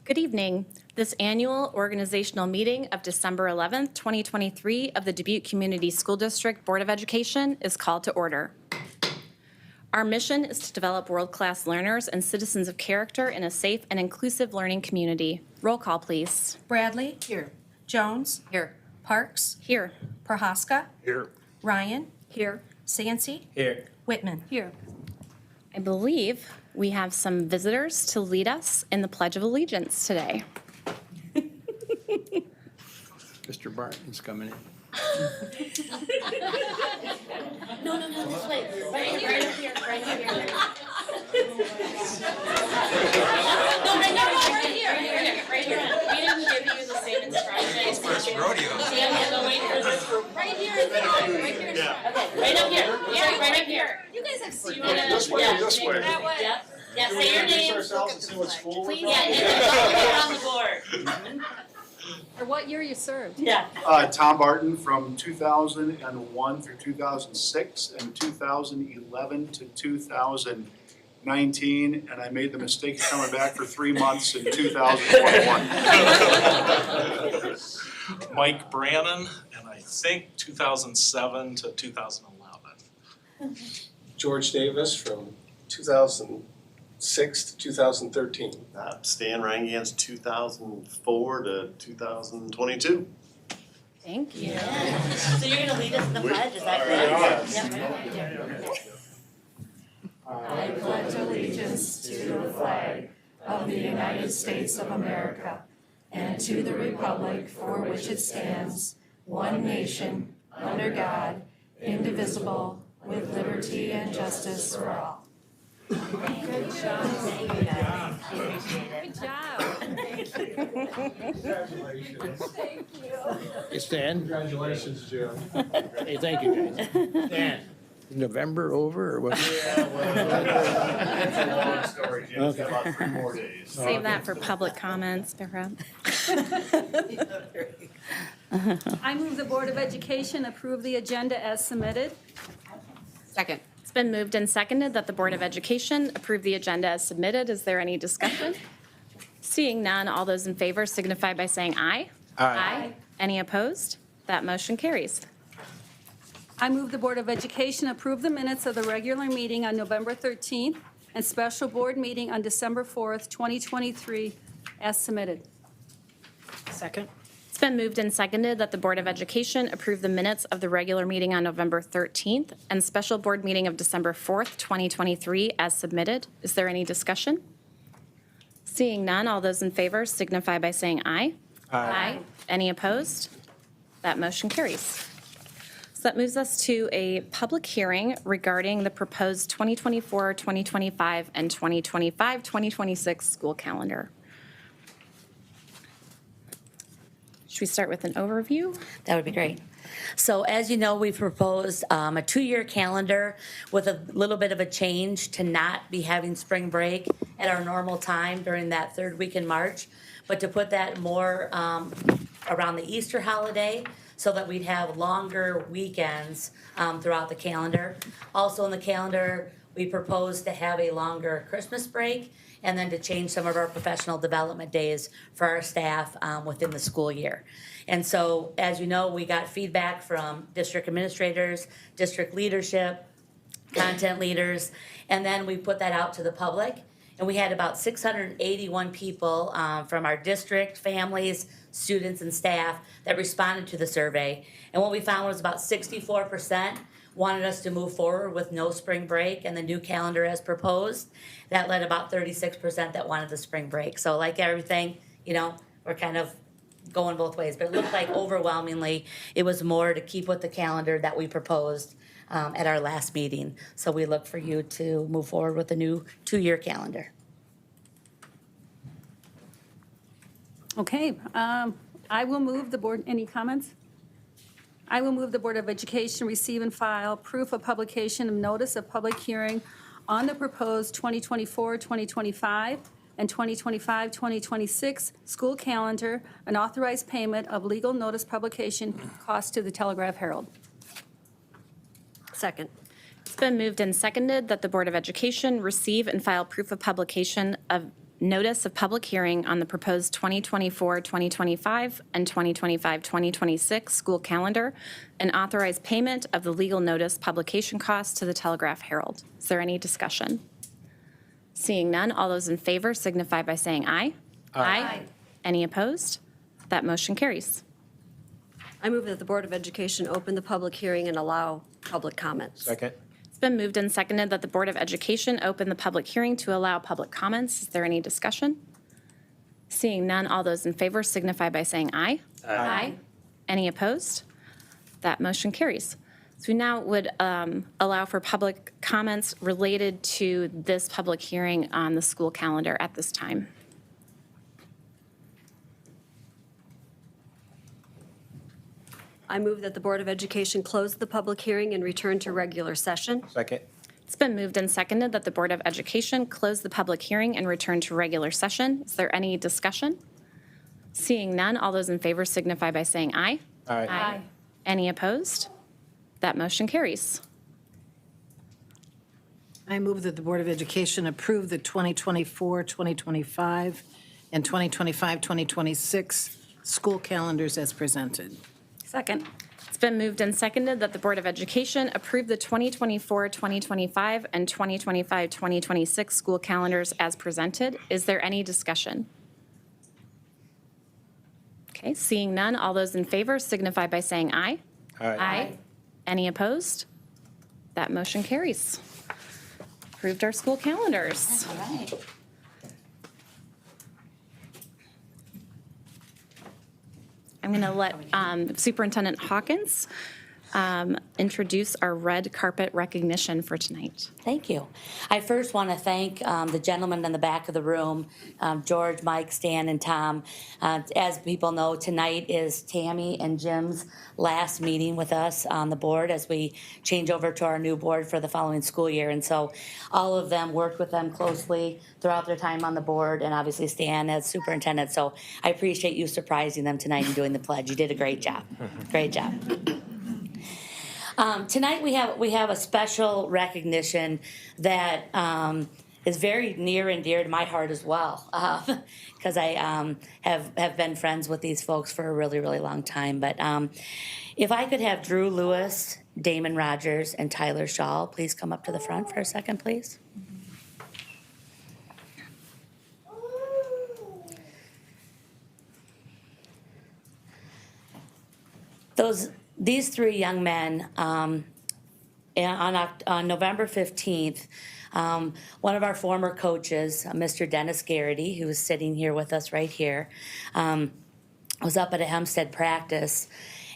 Good evening. This annual organizational meeting of December 11th, 2023 of the Dubuque Community School District Board of Education is called to order. Our mission is to develop world-class learners and citizens of character in a safe and inclusive learning community. Roll call, please. Bradley. Here. Jones. Here. Parks. Here. Prohaska. Here. Ryan. Here. Sancy. Here. Whitman. Here. I believe we have some visitors to lead us in the Pledge of Allegiance today. Mr. Barton's coming in. No, this way. Right up here. No, right here. We didn't give you the same instructions. First rodeo. Right here. Okay, right up here. Yeah, right up here. You guys have seen it. This way. That way. Yeah, say your name. Please, yeah, and then on the board. Or what year you served? Yeah. Tom Barton from 2001 through 2006 and 2011 to 2019, and I made the mistake of coming back for 3 months in 2021. Mike Brannon, and I think 2007 to 2011. George Davis from 2006 to 2013. Stan Rangan's 2004 to 2022. Thank you. So you're gonna lead us in the pledge, is that correct? Yep. I pledge allegiance to the flag of the United States of America and to the republic for which it stands, one nation, under God, indivisible, with liberty and justice for all. Good job. Thank you guys. Appreciate it. Good job. Congratulations. Thank you. Hey, Stan. Congratulations, Jim. Hey, thank you, guys. Stan, is November over or what? Story, Jim. Okay. About 3 more days. Save that for public comments, Behra. I move the Board of Education approve the agenda as submitted. Second. It's been moved and seconded that the Board of Education approve the agenda as submitted. Is there any discussion? Seeing none, all those in favor signify by saying aye. Aye. Any opposed? That motion carries. I move the Board of Education approve the minutes of the regular meeting on November 13th and special board meeting on December 4th, 2023, as submitted. Second. It's been moved and seconded that the Board of Education approve the minutes of the regular meeting on November 13th and special board meeting of December 4th, 2023, as submitted. Is there any discussion? Seeing none, all those in favor signify by saying aye. Aye. Any opposed? That motion carries. So that moves us to a public hearing regarding the proposed 2024, 2025, and 2025, 2026 school calendar. Should we start with an overview? That would be great. So as you know, we've proposed a 2-year calendar with a little bit of a change to not be having spring break at our normal time during that 3rd week in March, but to put that more around the Easter holiday so that we'd have longer weekends throughout the calendar. Also in the calendar, we propose to have a longer Christmas break and then to change some of our professional development days for our staff within the school year. And so, as you know, we got feedback from district administrators, district leadership, content leaders, and then we put that out to the public. And we had about 681 people from our district, families, students, and staff that responded to the survey. And what we found was about 64% wanted us to move forward with no spring break and the new calendar as proposed. That led about 36% that wanted the spring break. So like everything, we're kind of going both ways. But it looked like overwhelmingly it was more to keep with the calendar that we proposed at our last meeting. So we look for you to move forward with a new 2-year calendar. Okay, I will move the board, any comments? I will move the Board of Education receive and file proof of publication of notice of public hearing on the proposed 2024, 2025, and 2025, 2026 school calendar and authorized payment of legal notice publication costs to the Telegraph Herald. Second. It's been moved and seconded that the Board of Education receive and file proof of publication of notice of public hearing on the proposed 2024-2025 and 2025-2026 school calendar and authorize payment of the legal notice publication costs to the Telegraph Herald. Is there any discussion? Seeing none, all those in favor signify by saying aye. Aye. Any opposed? That motion carries. I move that the Board of Education open the public hearing and allow public comments. Second. It's been moved and seconded that the Board of Education open the public hearing to allow public comments. Is there any discussion? Seeing none, all those in favor signify by saying aye. Aye. Any opposed? That motion carries. So we now would allow for public comments related to this public hearing on the school calendar at this time. I move that the Board of Education close the public hearing and return to regular session. Second. It's been moved and seconded that the Board of Education close the public hearing and return to regular session. Is there any discussion? Seeing none, all those in favor signify by saying aye. Aye. Any opposed? That motion carries. I move that the Board of Education approve the 2024-2025 and 2025-2026 school calendars as presented. Second. It's been moved and seconded that the Board of Education approve the 2024-2025 and 2025-2026 school calendars as presented. Is there any discussion? Okay, seeing none, all those in favor signify by saying aye. Aye. Any opposed? That motion carries. Approved our school calendars. All right. I'm going to let Superintendent Hawkins introduce our red carpet recognition for tonight. Thank you. I first want to thank the gentlemen in the back of the room, George, Mike, Stan, and Tom. As people know, tonight is Tammy and Jim's last meeting with us on the board as we change over to our new board for the following school year. And so all of them worked with them closely throughout their time on the board, and obviously Stan as superintendent. So I appreciate you surprising them tonight and doing the pledge. You did a great job. Great job. Tonight we have a special recognition that is very near and dear to my heart as well, because I have been friends with these folks for a really, really long time. But if I could have Drew Lewis, Damon Rogers, and Tyler Shaw please come up to the front for a second, please. These three young men, on November 15th, one of our former coaches, Mr. Dennis Garrity, who is sitting here with us right here, was up at a Hempstead practice.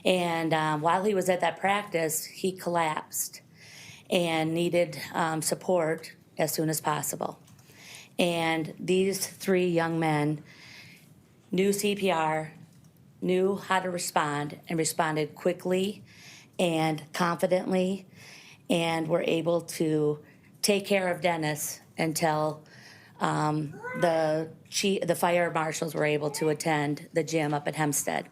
And while he was at that practice, he collapsed and needed support as soon as possible. And these three young men knew CPR, knew how to respond, and responded quickly and confidently, and were able to take care of Dennis until the fire marshals were able to attend the gym up at Hempstead.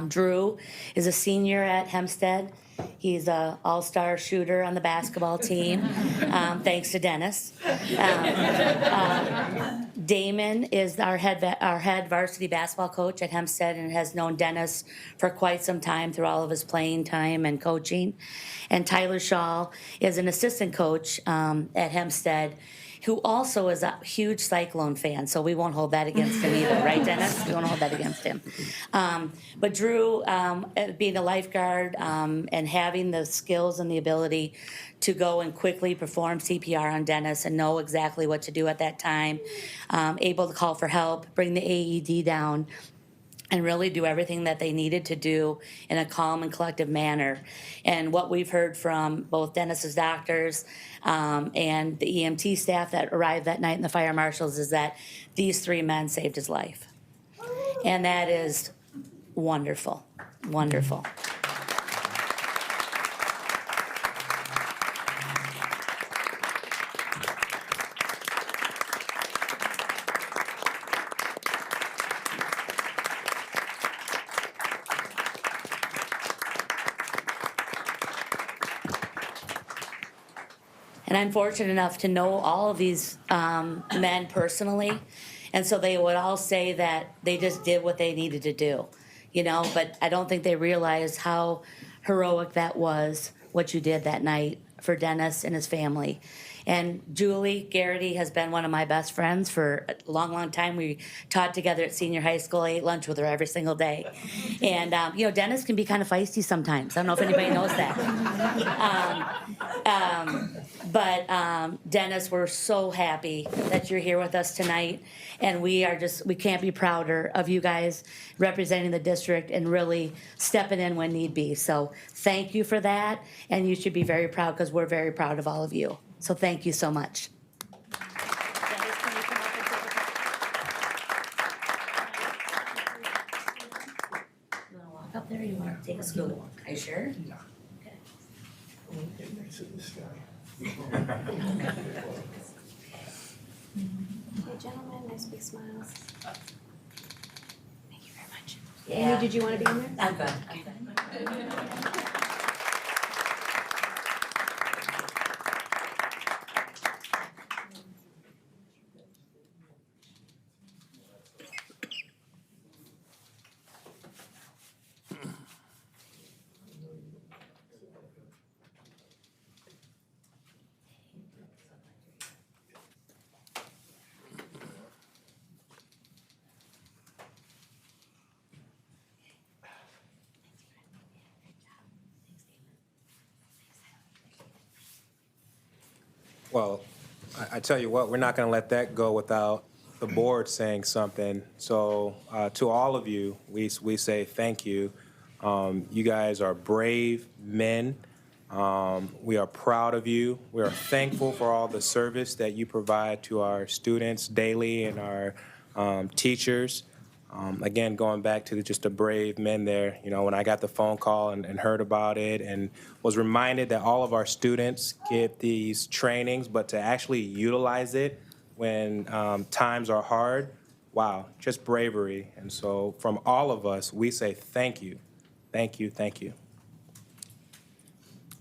Drew is a senior at Hempstead. He's an all-star shooter on the basketball team, thanks to Dennis. Damon is our head varsity basketball coach at Hempstead and has known Dennis for quite some time through all of his playing time and coaching. And Tyler Shaw is an assistant coach at Hempstead, who also is a huge Cyclone fan, so we won't hold that against him either, right, Dennis? We won't hold that against him. But Drew, being a lifeguard and having the skills and the ability to go and quickly perform CPR on Dennis and know exactly what to do at that time, able to call for help, bring the AED down, and really do everything that they needed to do in a calm and collective manner. And what we've heard from both Dennis's doctors and the EMT staff that arrived that night and the fire marshals is that these three men saved his life. And that is wonderful, wonderful. And I'm fortunate enough to know all of these men personally. And so they would all say that they just did what they needed to do, you know, but I don't think they realized how heroic that was, what you did that night for Dennis and his family. And Julie Garrity has been one of my best friends for a long, long time. We taught together at senior high school. I ate lunch with her every single day. And, you know, Dennis can be kind of feisty sometimes. I don't know if anybody knows that. Dennis, we're so happy that you're here with us tonight. And we can't be prouder of you guys representing the district and really stepping in when need be. So thank you for that. And you should be very proud because we're very proud of all of you. So thank you so much. You want to walk up there or you want to take a scooter? Are you sure? Yeah. Okay. Get next to this guy. Hey, gentlemen, nice big smiles. Thank you very much. Yeah. Did you want to be in there? I'm good. Well, I tell you what, we're not going to let that go without the board saying something. So to all of you, we say thank you. You guys are brave men. We are proud of you. We are thankful for all the service that you provide to our students daily and our teachers. Again, going back to just the brave men there, you know, when I got the phone call and heard about it and was reminded that all of our students get these trainings, but to actually utilize it when times are hard, wow, just bravery. And so from all of us, we say thank you, thank you, thank you.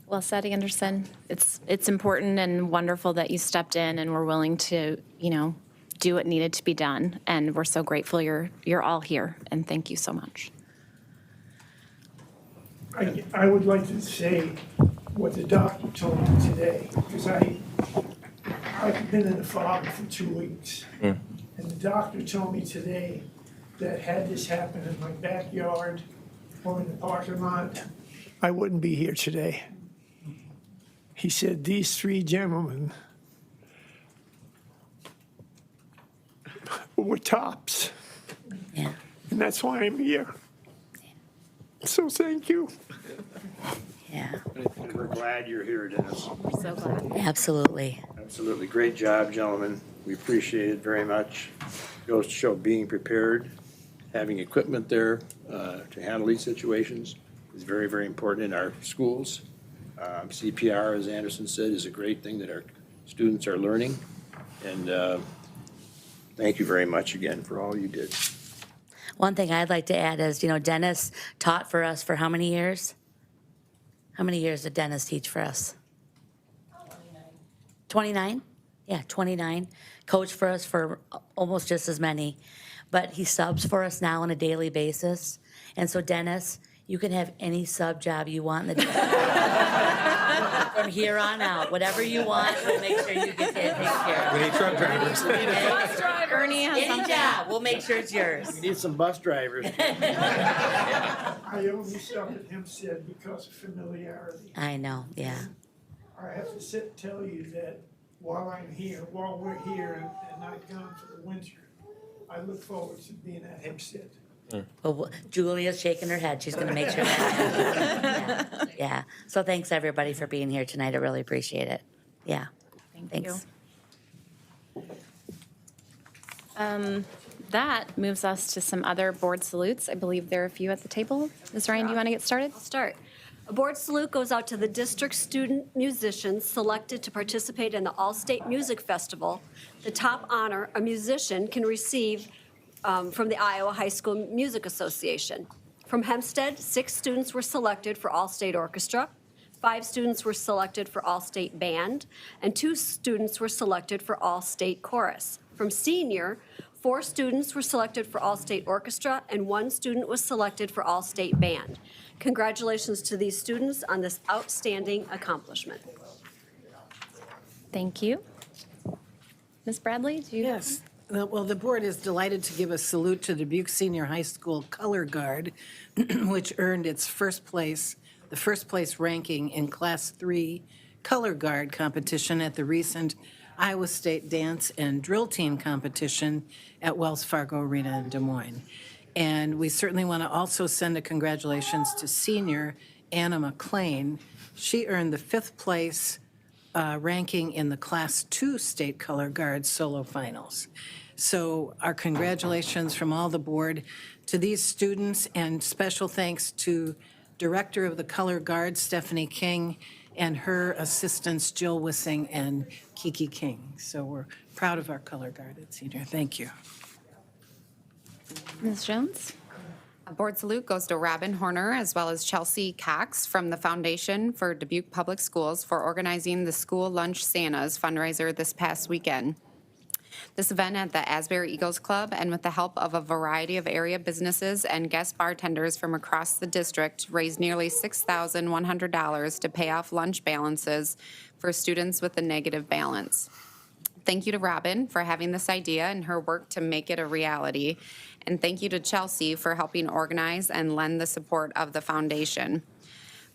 Well said, Anderson. It's important and wonderful that you stepped in and were willing to, you know, do what needed to be done. And we're so grateful you're all here. And thank you so much. I would like to say what the doctor told me today, because I've been in the fog for 2 weeks. And the doctor told me today that had this happened in my backyard or in the parking lot, I wouldn't be here today. He said these 3 gentlemen were tops. Yeah. And that's why I'm here. So thank you. Yeah. We're glad you're here, Dennis. We're so glad. Absolutely. Absolutely. Great job, gentlemen. We appreciate it very much. Goes to show being prepared, having equipment there to handle these situations is very, very important in our schools. CPR, as Anderson said, is a great thing that our students are learning. And thank you very much again for all you did. One thing I'd like to add is, you know, Dennis taught for us for how many years? How many years did Dennis teach for us? 29? Yeah, 29. Coached for us for almost just as many. But he subs for us now on a daily basis. And so, Dennis, you can have any sub job you want in the day. From here on out, whatever you want, we'll make sure you get taken care of. We need truck drivers. Ernie has Any something. job, we'll make sure it's yours. We need some bus drivers. I only stopped at Hempstead because of familiarity. I know, yeah. I have to tell you that while we're here and not gone for the winter, I look forward to being at Hempstead. Well, Julia's shaking her head. She's going to make sure that happens. Yeah. So thanks, everybody, for being here tonight. I really appreciate it. Yeah. Thanks. That moves us to some other board salutes. I believe there are a few at the table. Ms. Ryan, do you want to get started? I'll start. A board salute goes out to the district student musicians selected to participate in the All-State Music Festival. The top honor a musician can receive from the Iowa High School Music Association. From Hempstead, 6 students were selected for All-State Orchestra, 5 students were selected for all-state band, and 2 students were selected for all-state chorus. From senior, 4 students were selected for all-state orchestra, and 1 student was selected for all-state band. Congratulations to these students on this outstanding accomplishment. Thank you. Ms. Bradley, do you? Yes. Well, the board is delighted to give a salute to Dubuque Senior High School Color Guard, which earned its the first place ranking in Class 3 Color Guard competition at the recent Iowa State Dance and Drill Team competition at Wells Fargo Arena in Des Moines. And we certainly want to also send a congratulations to senior Anna McLean. She earned the 5th place ranking in the Class 2 State Color Guard solo finals. So our congratulations from all the board to these students, and special thanks to Director of the Color Guard, Stephanie King, and her assistants, Jill Wissing and Kiki King. So we're proud of our Color Guard at Senior. Thank you. Ms. Jones? A board salute goes to Robin Horner as well as Chelsea Cox from the Foundation for Dubuque Public Schools for organizing the School Lunch Santas fundraiser this past weekend. This event at the Asbury Eagles Club, and with the help of a variety of area businesses and guest bartenders from across the district, raised nearly $6,100 to pay off lunch balances for students with a negative balance. Thank you to Robin for having this idea and her work to make it a reality. And thank you to Chelsea for helping organize and lend the support of the foundation.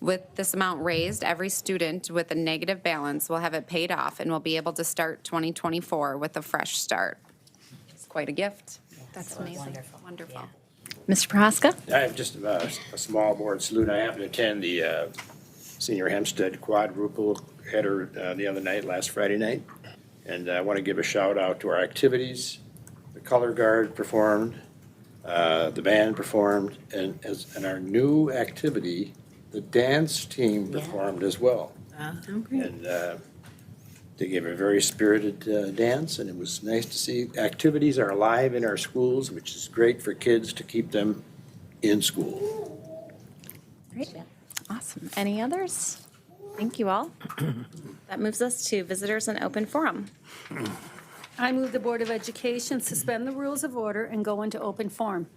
With this amount raised, every student with a negative balance will have it paid off and will be able to start 2024 with a fresh start. It's quite a gift. That's amazing. Wonderful. Mr. Prohaska? I have just a small board salute. I happened to attend the Senior Hempstead quadruple header the other night, last Friday night. And I want to give a shout out to our activities. The Color Guard performed, the band performed, and our new activity, the dance team performed as well. And they gave a very spirited dance, and it was nice to see. Activities are alive in our schools, which is great for kids to keep them in school. Great. Awesome. Any others? Thank you all. That moves us to visitors and open forum. I move the Board of Education suspend the rules of order and go into open forum.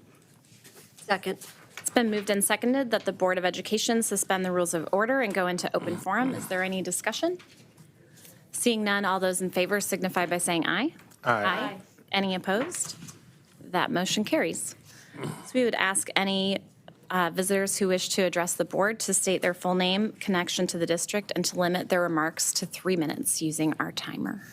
Second. It's been moved and seconded that the Board of Education suspend the rules of order and go into open forum. Is there any discussion? Seeing none, all those in favor signify by saying aye. Aye. Any opposed? That motion carries. So we would ask any visitors who wish to address the board to state their full name, connection to the district, and to limit their remarks to 3 minutes using our timer.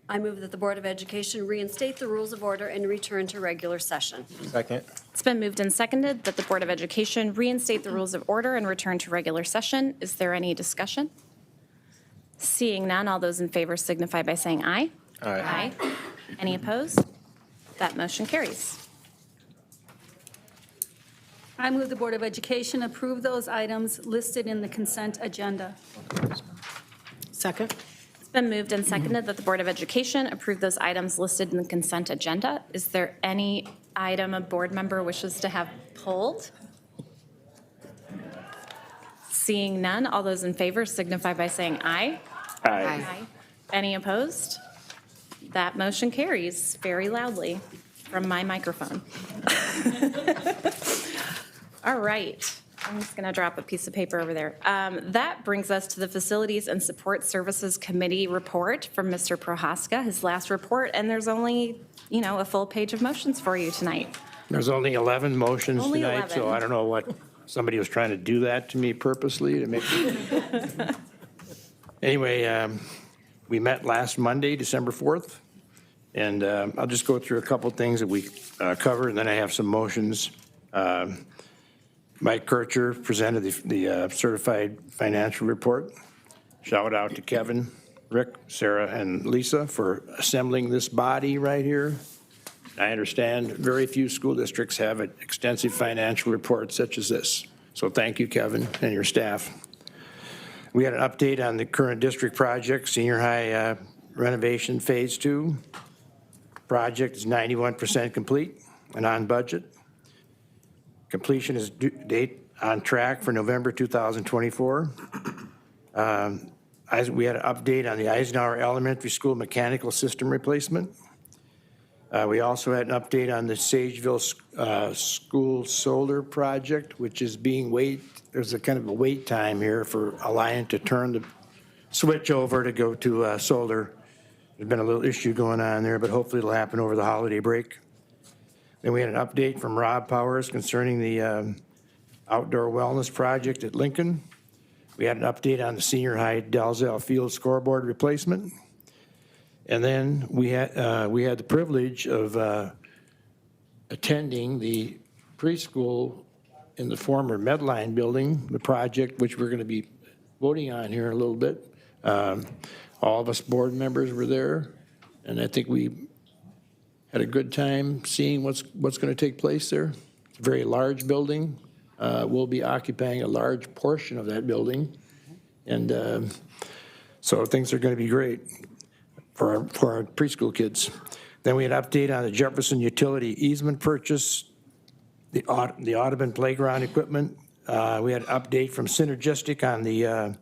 I move that the Board of Education reinstate the rules of order and return to regular session. Second. It's been moved and seconded that the Board of Education reinstate the rules of order and return to regular session. Is there any discussion? Seeing none, all those in favor signify by saying aye. Aye. Any opposed? That motion carries. I move the Board of Education approve those items listed in the consent agenda. Second? It's been moved and seconded that the Board of Education approve those items listed in the consent agenda. Is there any item a board member wishes to have pulled? Seeing none, all those in favor signify by saying aye. Aye. Any opposed? That motion carries very loudly from my microphone. All right. I'm just going to drop a piece of paper over there. That brings us to the Facilities and Support Services Committee report from Mr. Prohaska, his last report, and there's only, a full page of motions for you tonight. There's only 11 motions Only tonight, so 11. I don't know what, somebody was trying to do that to me purposely to make me. Anyway, we met last Monday, December 4th, and I'll just go through a couple things that we covered, and then I have some motions. Mike Kircher presented the certified financial report. Shout out to Kevin, Rick, Sarah, and Lisa for assembling this body right here. I understand very few school districts have an extensive financial report such as this. So thank you, Kevin, and your staff. We had an update on the current district project, senior high renovation phase 2. Project is 91% complete and on budget. Completion is date on track for November 2024. We had an update on the Eisenhower Elementary School mechanical system replacement. We also had an update on the Sageville School Solar Project, which is being there's a kind of a wait time here for Alliant to turn the switch over to go to solar. There's been a little issue going on there, but hopefully it'll happen over the holiday break. Then we had an update from Rob Powers concerning the outdoor wellness project at Lincoln. We had an update on the senior high Dalzell Field scoreboard replacement. And then we had the privilege of attending the preschool in the former Medline building, the project which we're going to be voting on here in a little bit. All of us board members were there, and I think we had a good time seeing what's going to take place there. It's a very large building. We'll be occupying a large portion of that building, and so things are going to be great for our preschool kids. Then we had an update on the Jefferson Utility easement purchase, the Audubon playground equipment. We had an update from Synergistic on the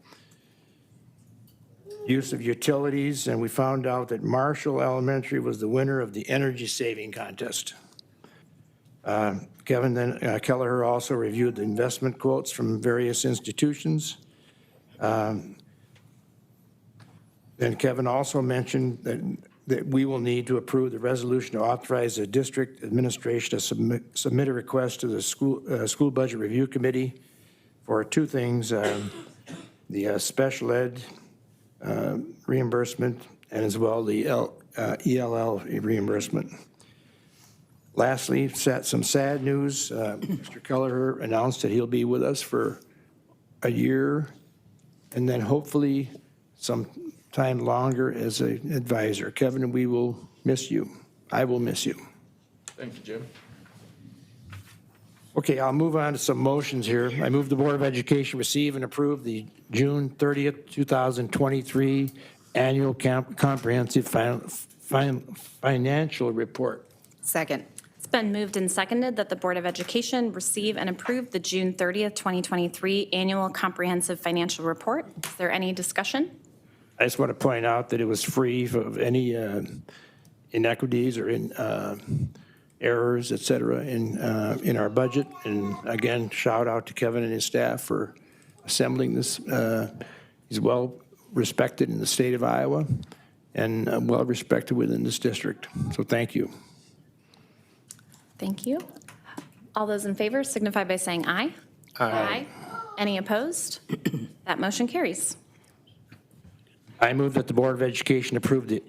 use of utilities, and we found out that Marshall Elementary was the winner of the energy saving contest. Kevin Kelleher also reviewed the investment quotes from various institutions. Then Kevin also mentioned that we will need to approve the resolution to authorize the district administration to submit a request to the school budget review committee for two things, the special ed reimbursement and as well the ELL reimbursement. Lastly, some sad news. Mr. Kelleher announced that he'll be with us for a year and then hopefully some time longer as an advisor. Kevin, we will miss you. I will miss you. Thank you, Jim. Okay, I'll move on to some motions here. I move the Board of Education receive and approve the June 30th, 2023 annual comprehensive financial report. Second. It's been moved and seconded that the Board of Education receive and approve the June 30th, 2023 annual comprehensive financial report. Is there any discussion? I just want to point out that it was free of any inequities or errors, et cetera, in our budget. And again, shout out to Kevin and his staff for assembling this. He's well respected in the state of Iowa and well respected within this district. So thank you. Thank you. All those in favor signify by saying aye. Aye. Any opposed? That motion carries. I move that the Board of Education approve the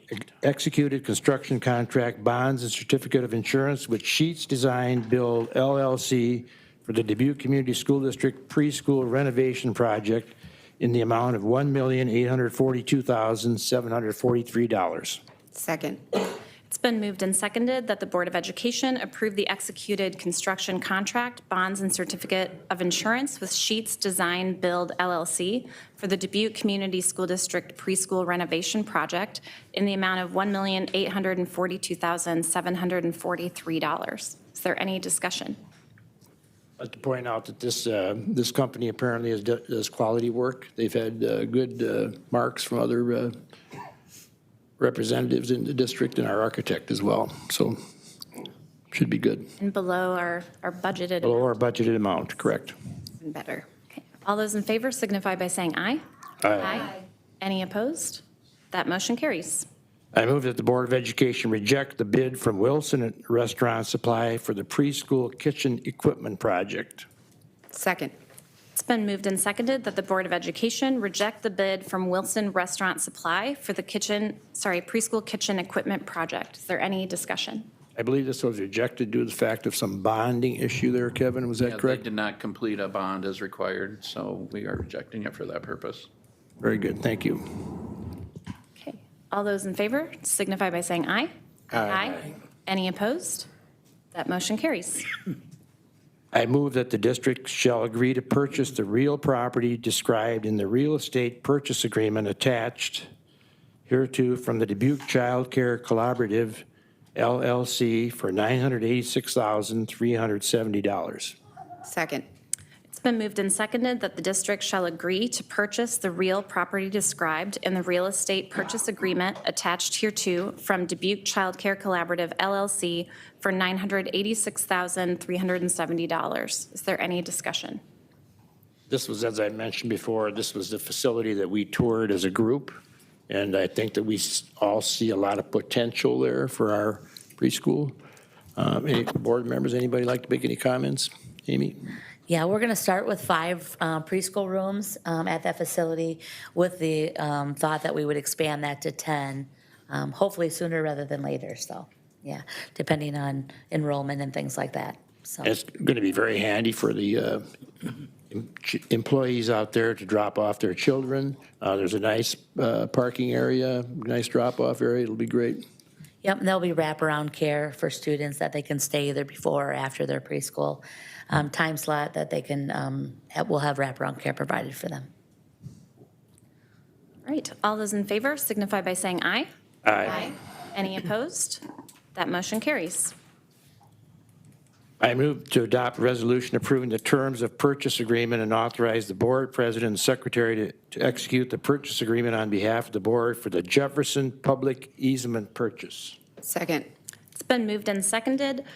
executed construction contract bonds and certificate of insurance with Sheets Design Build LLC for the Dubuque Community School District preschool renovation project in the amount of $1,842,743. Second. It's been moved and seconded that the Board of Education approve the executed construction contract, bonds, and certificate of insurance with Sheets Design Build LLC for the Dubuque Community School District preschool renovation project in the amount of $1,842,743. Is there any discussion? I'd like to point out that this company apparently does quality work. They've had good marks from other representatives in the district and our architect as well. So should be good. And below our budgeted. Below our budgeted amount, correct. Even better. Okay. All those in favor signify by saying aye. Aye. Any opposed? That motion carries. I move that the Board of Education reject the bid from Wilson Restaurant Supply for the preschool kitchen equipment project. Second. It's been moved and seconded that the Board of Education reject the bid from Wilson Restaurant Supply for the preschool kitchen equipment project. Is there any discussion? I believe this was rejected due to the fact of some bonding issue there, Kevin, was that correct? They did not complete a bond as required, so we are rejecting it for that purpose. Very good, thank you. Okay. All those in favor signify by saying aye. Aye. Any opposed? That motion carries. I move that the district shall agree to purchase the real property described in the real estate purchase agreement attached hereto from the Dubuque Child Care Collaborative LLC for $986,370. Second. It's been moved and seconded that the district shall agree to purchase the real property described in the real estate purchase agreement attached hereto from Dubuque Child Care Collaborative LLC for $986,370. Is there any discussion? This was, as I mentioned before, this was the facility that we toured as a group, and I think that we all see a lot of potential there for our preschool. Any board members, anybody like to make any comments? Amy? Yeah, we're going to start with 5 preschool rooms at that facility with the thought that we would expand that to 10, hopefully sooner rather than later. So, yeah, depending on enrollment and things like that. So It's going to be very handy for the employees out there to drop off their children. There's a nice parking area, nice drop-off area. It'll be great. Yep, and there'll be wraparound care for students that they can stay either before or after their preschool time slot that they can, we'll have wraparound care provided for them. All right, all those in favor signify by saying aye. Aye. Any opposed? That motion carries. I move to adopt a resolution approving the terms of purchase agreement and authorize the board president and secretary to execute the purchase agreement on behalf of the board for the Jefferson Public Easement purchase. Second. It's been moved and seconded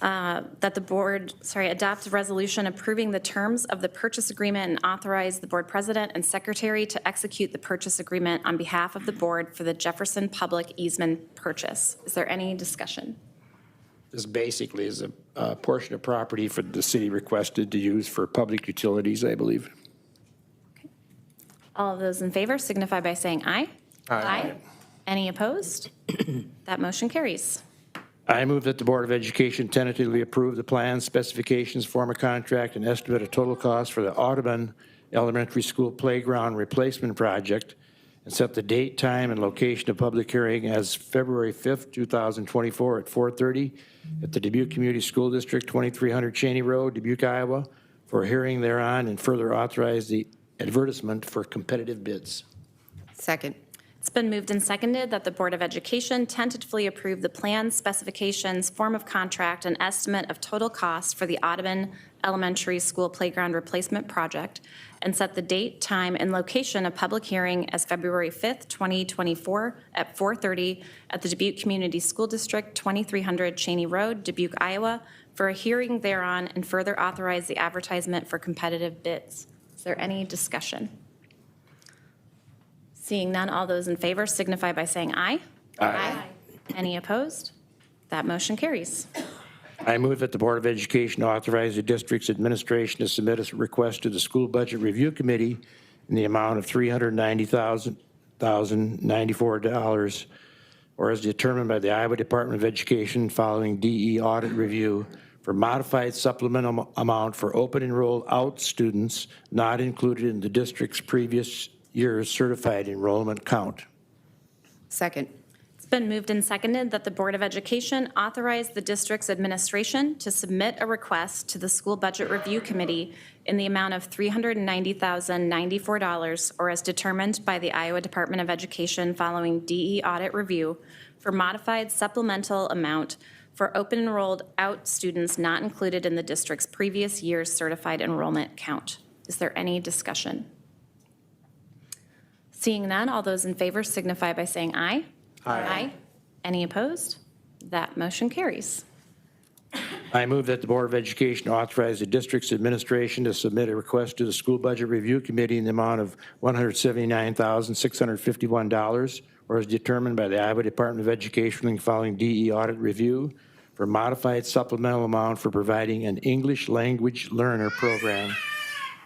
that the board, adopt a resolution approving the terms of the purchase agreement and authorize the board president and secretary to execute the purchase agreement on behalf of the board for the Jefferson Public Easement purchase. Is there any discussion? This basically is a portion of property for the city requested to use for public utilities, I believe. All of those in favor signify by saying aye. Aye. Any opposed? That motion carries. I move that the Board of Education tentatively approve the plans, specifications, form of contract, and estimate of total cost for the Audubon Elementary School Playground Replacement Project, and set the date, time, and location of public hearing as February 5th, 2024 at 4:30 at the Dubuque Community School District, 2300 Cheney Road, Dubuque, Iowa, for a hearing thereon, and further authorize the advertisement for competitive bids. Second. It's been moved and seconded that the Board of Education tentatively approve the plans, specifications, form of contract, and estimate of total cost for the Audubon Elementary School Playground Replacement Project, and set the date, time, and location of public hearing as February 5th, 2024 at 4:30 at the Dubuque Community School District, 2300 Cheney Road, Dubuque, Iowa, for a hearing thereon, and further authorize the advertisement for competitive bids. Is there any discussion? Seeing none, all those in favor signify by saying aye. Aye. Any opposed? That motion carries. I move that the Board of Education authorize the district's administration to submit a request to the School Budget Review Committee in the amount of $390,094, or as determined by the Iowa Department of Education following DE audit review, for modified supplemental amount for open enrolled out students not included in the district's previous year's certified enrollment count. Second. It's been moved and seconded that the Board of Education authorize the district's administration to submit a request to the School Budget Review Committee in the amount of $390,094, or as determined by the Iowa Department of Education following DE audit review, for modified supplemental amount for open enrolled out students not included in the district's previous year's certified enrollment count. Is there any discussion? Seeing none, all those in favor signify by saying aye. Aye. Any opposed? That motion carries. I move that the Board of Education authorize the district's administration to submit a request to the School Budget Review Committee in the amount of $179,651, or as determined by the Iowa Department of Education following DE audit review, for modified supplemental amount for providing an English language learner program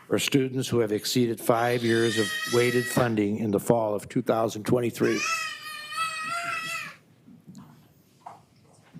for students who have exceeded 5 years of weighted funding in the fall of 2023.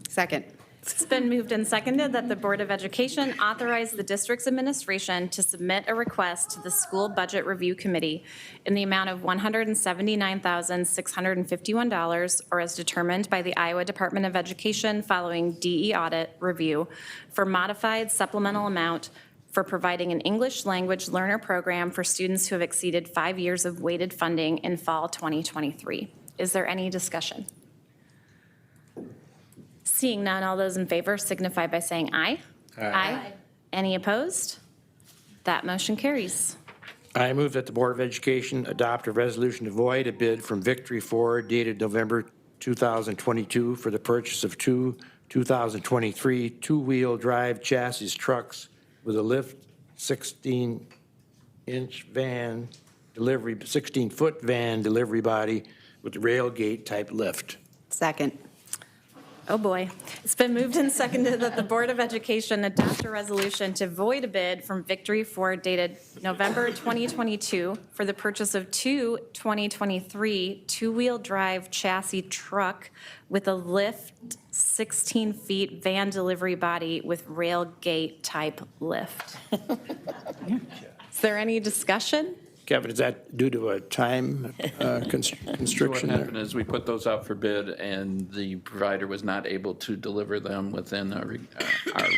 Second. It's been moved and seconded that the Board of Education authorize the district's administration to submit a request to the School Budget Review Committee in the amount of $179,651, or as determined by the Iowa Department of Education following DE audit review, for modified supplemental amount for providing an English language learner program for students who have exceeded 5 years of weighted funding in fall 2023. Is there any discussion? Seeing none, all those in favor signify by saying aye. Aye. Any opposed? That motion carries. I move that the Board of Education adopt a resolution to void a bid from Victory Ford dated November 2022 for the purchase of two 2023 two-wheel drive chassis trucks with a lift 16-inch van delivery, 16-foot van delivery body with rail gate type lift. Second. Oh, boy. It's been moved and seconded that the Board of Education adopt a resolution to void a bid from Victory Ford dated November 2022 for the purchase of two 2023 two-wheel drive chassis truck with a lift 16 feet van delivery body with rail gate type lift. Is there any discussion? Kevin, is that due to a time So what constriction there? happened is we put those out for bid, and the provider was not able to deliver them within our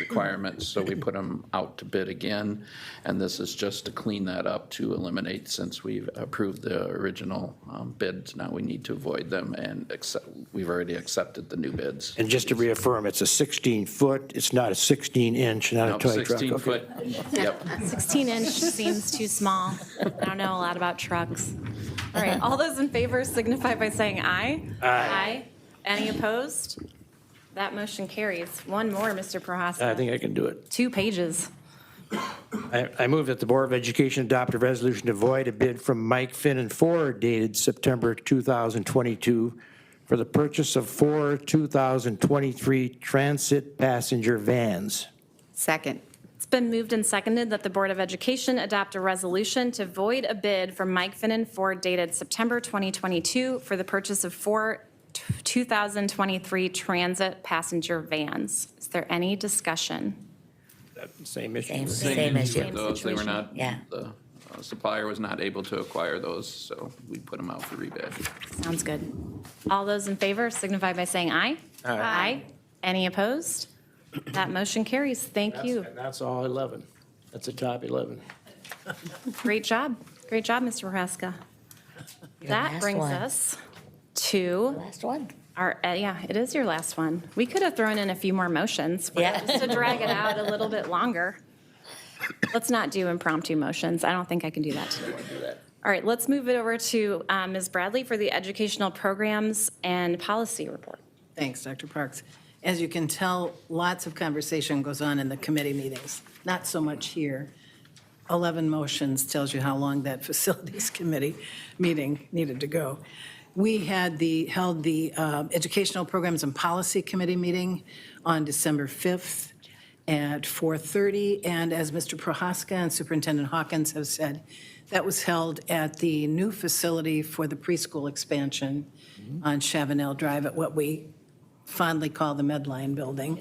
requirements, so we put them out to bid again. And this is just to clean that up, to eliminate, since we've approved the original bids, now we need to avoid them, and we've already accepted the new bids. And just to reaffirm, it's a 16-foot, it's not a 16-inch, not a Nope, toy truck. 16 Okay. foot, yep. 16-inch seems too small. I don't know a lot about trucks. All right, all those in favor signify by saying aye. Aye. Any opposed? That motion carries. One more, Mr. Prohaska. I think I can do it. 2 pages. I move that the Board of Education adopt a resolution to void a bid from Mike Finn Ford dated September 2022 for the purchase of 4 2023 transit passenger vans. Second. It's been moved and seconded that the Board of Education adopt a resolution to void a bid from Mike Finn Ford dated September 2022 for the purchase of 4 2023 transit passenger vans. Is there any discussion? Same issue. Same issue. With those, they were not, Yeah. the supplier was not able to acquire those, so we put them out for rebid. Sounds good. All those in favor signify by saying aye. Aye. Any opposed? That motion carries. Thank you. And that's all 11. That's the top 11. Great job. Great job, Mr. Prohaska. That last brings one. us to Last one. our, yeah, it is your last one. We could have thrown in a few more motions, but Yeah. just to drag it out a little bit longer. Let's not do impromptu motions. I don't think I can do that today. All right, let's move it over to Ms. Bradley for the Educational Programs and Policy Report. Thanks, Dr. Parks. As you can tell, lots of conversation goes on in the committee meetings, not so much here. 11 motions tells you how long that Facilities Committee meeting needed to go. We held the Educational Programs and Policy Committee meeting on December 5th at 4:30, and as Mr. Prohaska and Superintendent Hawkins have said, that was held at the new facility for the preschool expansion on Chavanel Drive at what we fondly call the Medline Building.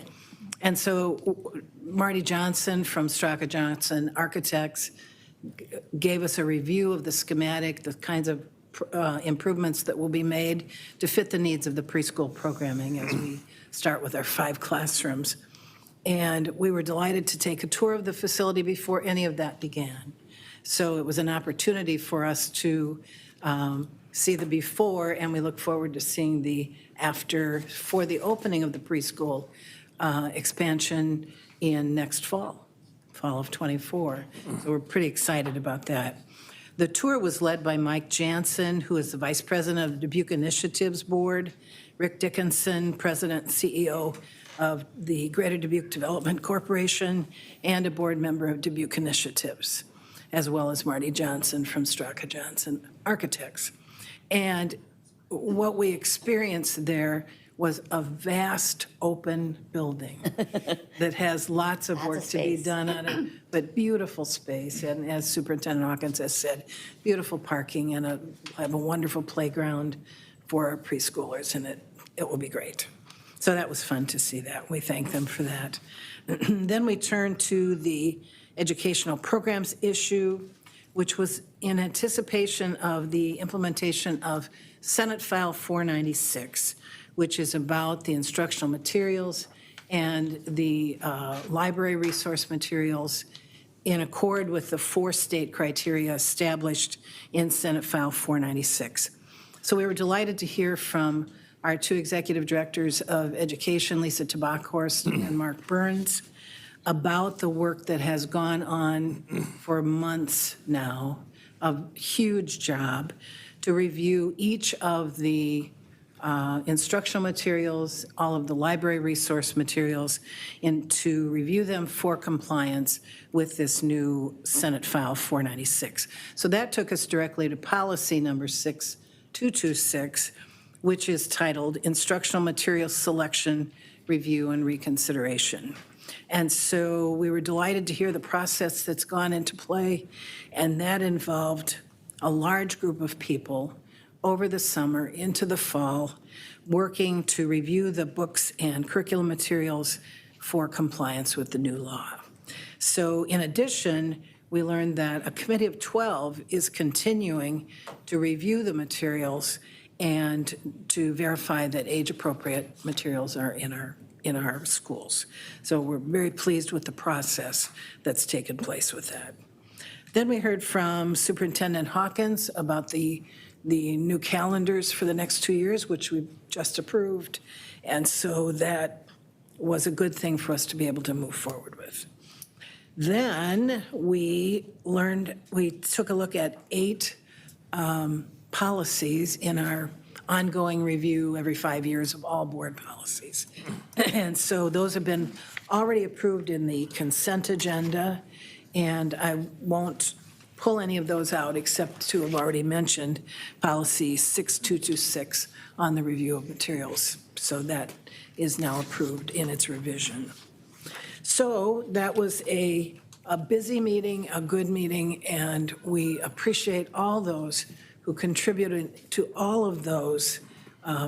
And so Marty Johnson from Straka Johnson Architects gave us a review of the schematic, the kinds of improvements that will be made to fit the needs of the preschool programming as we start with our 5 classrooms. And we were delighted to take a tour of the facility before any of that began. So it was an opportunity for us to see the before, and we look forward to seeing the after for the opening of the preschool expansion in next fall of '24. So we're pretty excited about that. The tour was led by Mike Jansen, who is the Vice President of the Dubuque Initiatives Board, Rick Dickinson, President and CEO of the Greater Dubuque Development Corporation, and a board member of Dubuque Initiatives, as well as Marty Johnson from Straka Johnson Architects. And what we experienced there was a vast open building that has lots of work to be done on it, but beautiful space. And as Superintendent Hawkins has said, beautiful parking and have a wonderful playground for our preschoolers, and it will be great. So that was fun to see that. We thank them for that. Then we turned to the educational programs issue, which was in anticipation of the implementation of Senate File 496, which is about the instructional materials and the library resource materials in accord with the 4 state criteria established in Senate File 496. So we were delighted to hear from our 2 executive directors of education, Lisa Tabakhorst and Mark Burns. about the work that has gone on for months now, a huge job to review each of the instructional materials, all of the library resource materials, and to review them for compliance with this new Senate File 496. So that took us directly to policy number 6226, which is titled Instructional Materials Selection, Review, and Reconsideration. And so we were delighted to hear the process that's gone into play, and that involved a large group of people over the summer into the fall, working to review the books and curriculum materials for compliance with the new law. So in addition, we learned that a committee of 12 is continuing to review the materials and to verify that age-appropriate materials are in our schools. So we're very pleased with the process that's taken place with that. Then we heard from Superintendent Hawkins about the new calendars for the next 2 years, which we just approved. And so that was a good thing for us to be able to move forward with. Then we took a look at 8 policies in our ongoing review every 5 years of all board policies. And so those have been already approved in the consent agenda, and I won't pull any of those out except to have already mentioned policy 6226 on the review of materials. So that is now approved in its revision. So that was a busy meeting, a good meeting, and we appreciate all those who contributed to all of those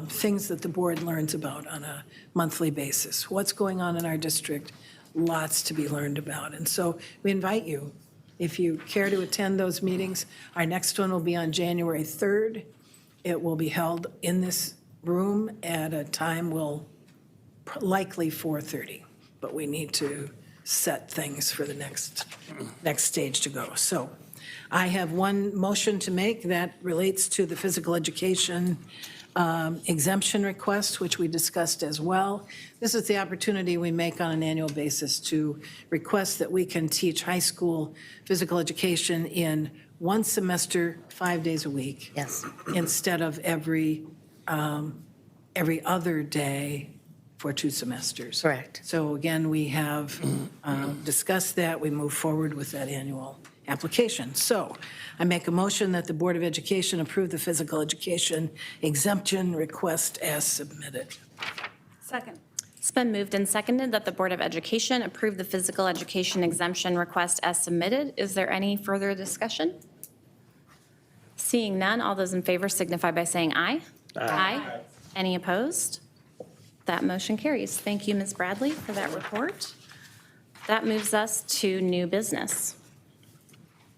things that the board learns about on a monthly basis. What's going on in our district, lots to be learned about. And so we invite you, if you care to attend those meetings. Our next one will be on January 3rd. It will be held in this room at a time likely 4:30, but we need to set things for the next stage to go. So I have one motion to make that relates to the physical education exemption request, which we discussed as well. This is the opportunity we make on an annual basis to request that we can teach high school physical education in one semester, 5 days a week. Yes. Instead of every other day for 2 semesters. Correct. So again, we have discussed that. We move forward with that annual application. So I make a motion that the Board of Education approve the physical education exemption request as submitted. Second. It's been moved and seconded that the Board of Education approve the physical education exemption request as submitted. Is there any further discussion? Seeing none, all those in favor signify by saying aye. Aye. Any opposed? That motion carries. Thank you, Ms. Bradley, for that report. That moves us to new business.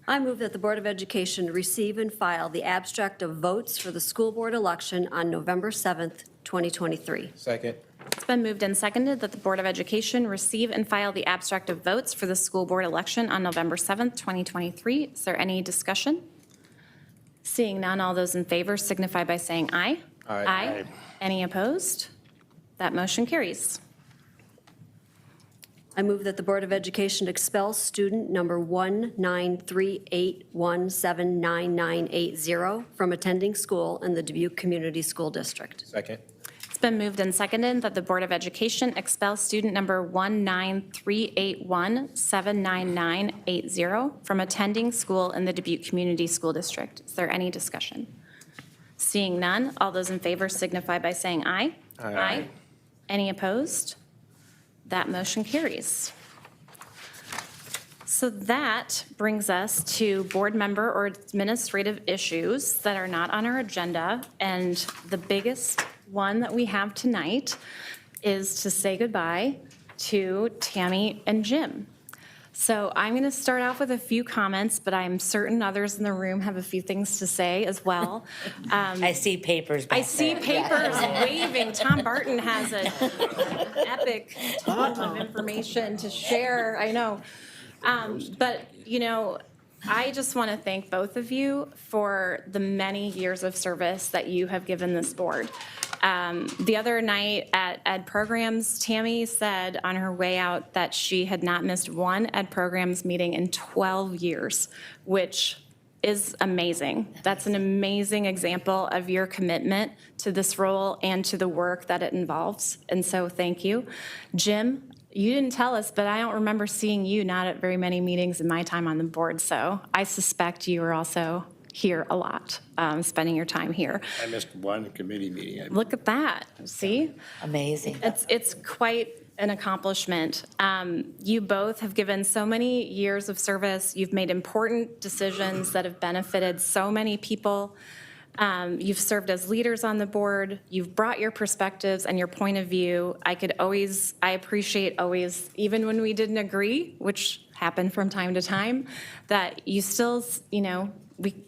I move that the Board of Education receive and file the abstract of votes for the school board election on November 7th, 2023. Second. It's been moved and seconded that the Board of Education receive and file the abstract of votes for the school board election on November 7th, 2023. Is there any discussion? Seeing none, all those in favor signify by saying aye. Aye. Aye. Any opposed? That motion carries. I move that the Board of Education expel student number 19381799980 from attending school in the Dubuque Community School District. Second. It's been moved and seconded that the Board of Education expel student number 19381799980 from attending school in the Dubuque Community School District. Is there any discussion? Seeing none, all those in favor signify by saying aye. Aye. Any opposed? That motion carries. So that brings us to board member or administrative issues that are not on our agenda. And the biggest one that we have tonight is to say goodbye to Tammy and Jim. So I'm going to start off with a few comments, but I'm certain others in the room have a few things to say as well. I see papers back I see there. papers waving. Tom Barton has an epic ton of information to share. I know. But, you know, I just want to thank both of you for the many years of service that you have given this board. The other night at Ed Programs, Tammy said on her way out that she had not missed one Ed Programs meeting in 12 years, which is amazing. That's an amazing example of your commitment to this role and to the work that it involves. And so thank you. Jim, you didn't tell us, but I don't remember seeing you not at very many meetings in my time on the board. So I suspect you were also here a lot, spending your time here. I missed one committee meeting. Look at that, see? Amazing. It's quite an accomplishment. You both have given so many years of service. You've made important decisions that have benefited so many people. You've served as leaders on the board. You've brought your perspectives and your point of view. I appreciate always, even when we didn't agree, which happened from time to time, that you still,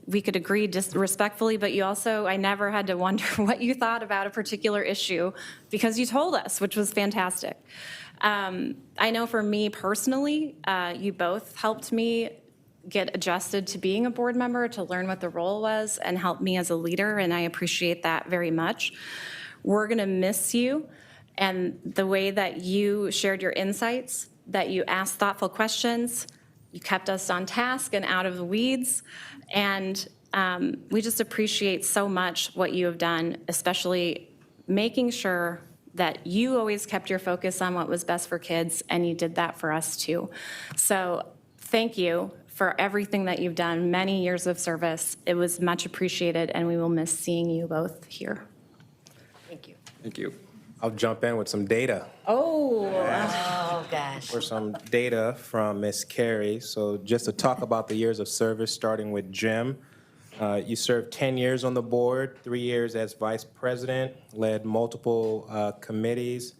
we could agree just respectfully, but you also, I never had to wonder what you thought about a particular issue because you told us, which was fantastic. I know for me personally, you both helped me get adjusted to being a board member, to learn what the role was, and help me as a leader, and I appreciate that very much. We're gonna miss you, and the way that you shared your insights, that you asked thoughtful questions, you kept us on task and out of the weeds, and we just appreciate so much what you have done, especially making sure that you always kept your focus on what was best for kids, and you did that for us too. So thank you for everything that you've done, many years of service. It was much appreciated, and we will miss seeing you both here. Thank you. Thank you. I'll jump in with some data. Oh, gosh. For some data from Ms. Carey. So just to talk about the years of service, starting with Jim. You served 10 years on the board, 3 years as vice president, led multiple committees.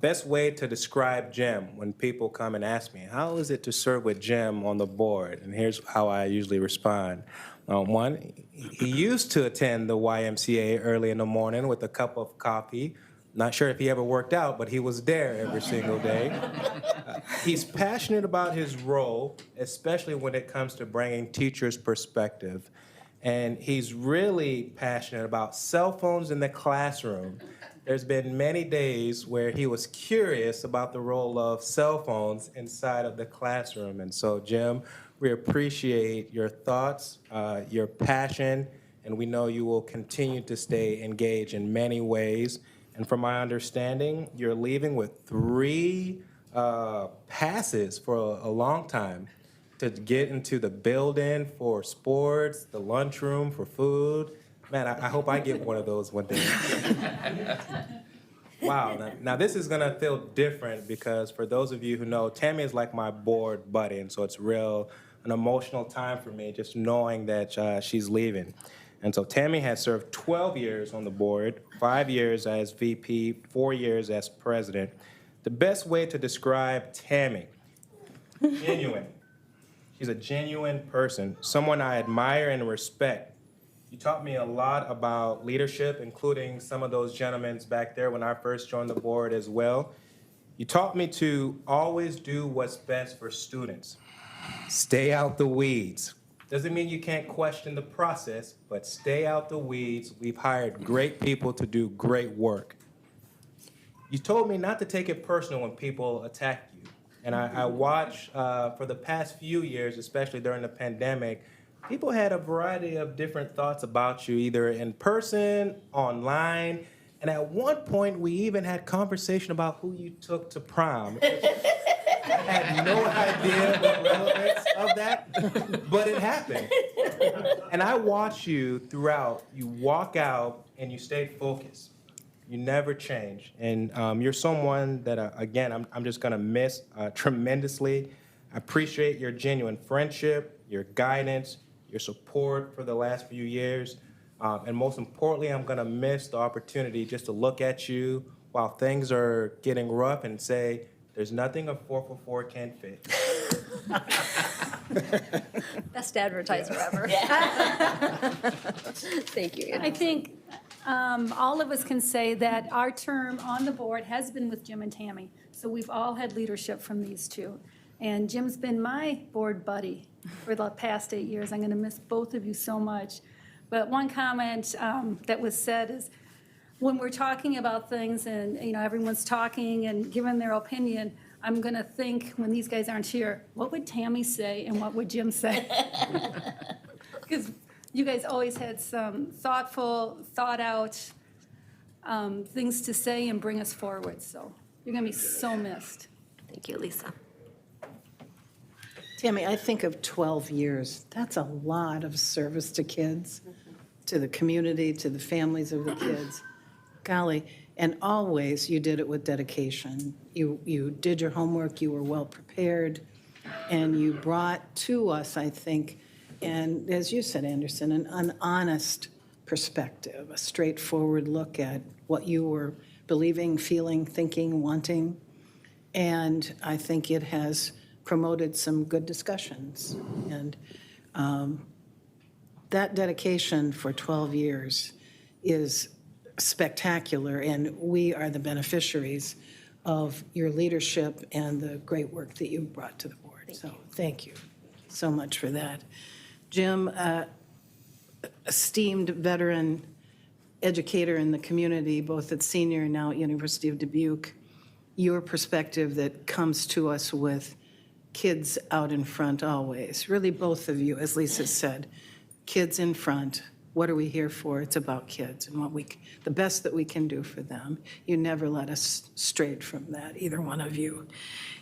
Best way to describe Jim when people come and ask me, how is it to serve with Jim on the board? And here's how I usually respond. One, he used to attend the YMCA early in the morning with a cup of coffee. Not sure if he ever worked out, but he was there every single day. He's passionate about his role, especially when it comes to bringing teachers' perspective. And he's really passionate about cell phones in the classroom. There's been many days where he was curious about the role of cell phones inside of the classroom. And so, Jim, we appreciate your thoughts, your passion, and we know you will continue to stay engaged in many ways. And from my understanding, you're leaving with 3 passes for a long time to get into the building for sports, the lunchroom for food. Man, I hope I get one of those one day. Wow, now this is gonna feel different because for those of you who know, Tammy is like my board buddy, and so it's an emotional time for me just knowing that she's leaving. And so Tammy has served 12 years on the board, 5 years as VP, 4 years as president. The best way to describe Tammy, genuine. She's a genuine person, someone I admire and respect. You taught me a lot about leadership, including some of those gentlemen back there when I first joined the board as well. You taught me to always do what's best for students. Stay out the weeds. Doesn't mean you can't question the process, but stay out the weeds. We've hired great people to do great work. You told me not to take it personal when people attack you. And I watched for the past few years, especially during the pandemic, people had a variety of different thoughts about you, either in person, online, and at one point we even had conversation about who you took to prom. I had no idea the relevance of that, but it happened. And I watched you throughout. You walk out and you stay focused. You never change. And you're someone that, again, I'm just gonna miss tremendously. I appreciate your genuine friendship, your guidance, your support for the last few years. And most importantly, I'm gonna miss the opportunity just to look at you while things are getting rough and say, there's nothing a 4x4 can't fit. Best advertiser ever. Thank you. I think all of us can say that our term on the board has been with Jim and Tammy. So we've all had leadership from these two. And Jim's been my board buddy for the past 8 years. I'm going to miss both of you so much. But one comment that was said is, when we're talking about things and, everyone's talking and giving their opinion, I'm going to think, when these guys aren't here, what would Tammy say and what would Jim say? Because you guys always had some thoughtful, thought-out things to say and bring us forward, so you're going to be so missed. Thank you, Lisa. Tammy, I think of 12 years. That's a lot of service to kids, to the community, to the families of the kids. Golly, and always you did it with dedication. You did your homework, you were well prepared, and you brought to us, I think, and as you said, Anderson, an honest perspective, a straightforward look at what you were believing, feeling, thinking, wanting. And I think it has promoted some good discussions. And that dedication for 12 years is spectacular, and we are the beneficiaries of your leadership and the great work that you brought to the board. So thank you so much for that. Jim, esteemed veteran educator in the community, both at senior and now at University of Dubuque, your perspective that comes to us with kids out in front always, really both of you, as Lisa said, kids in front. What are we here for? It's about kids and the best that we can do for them. You never let us stray from that, either one of you.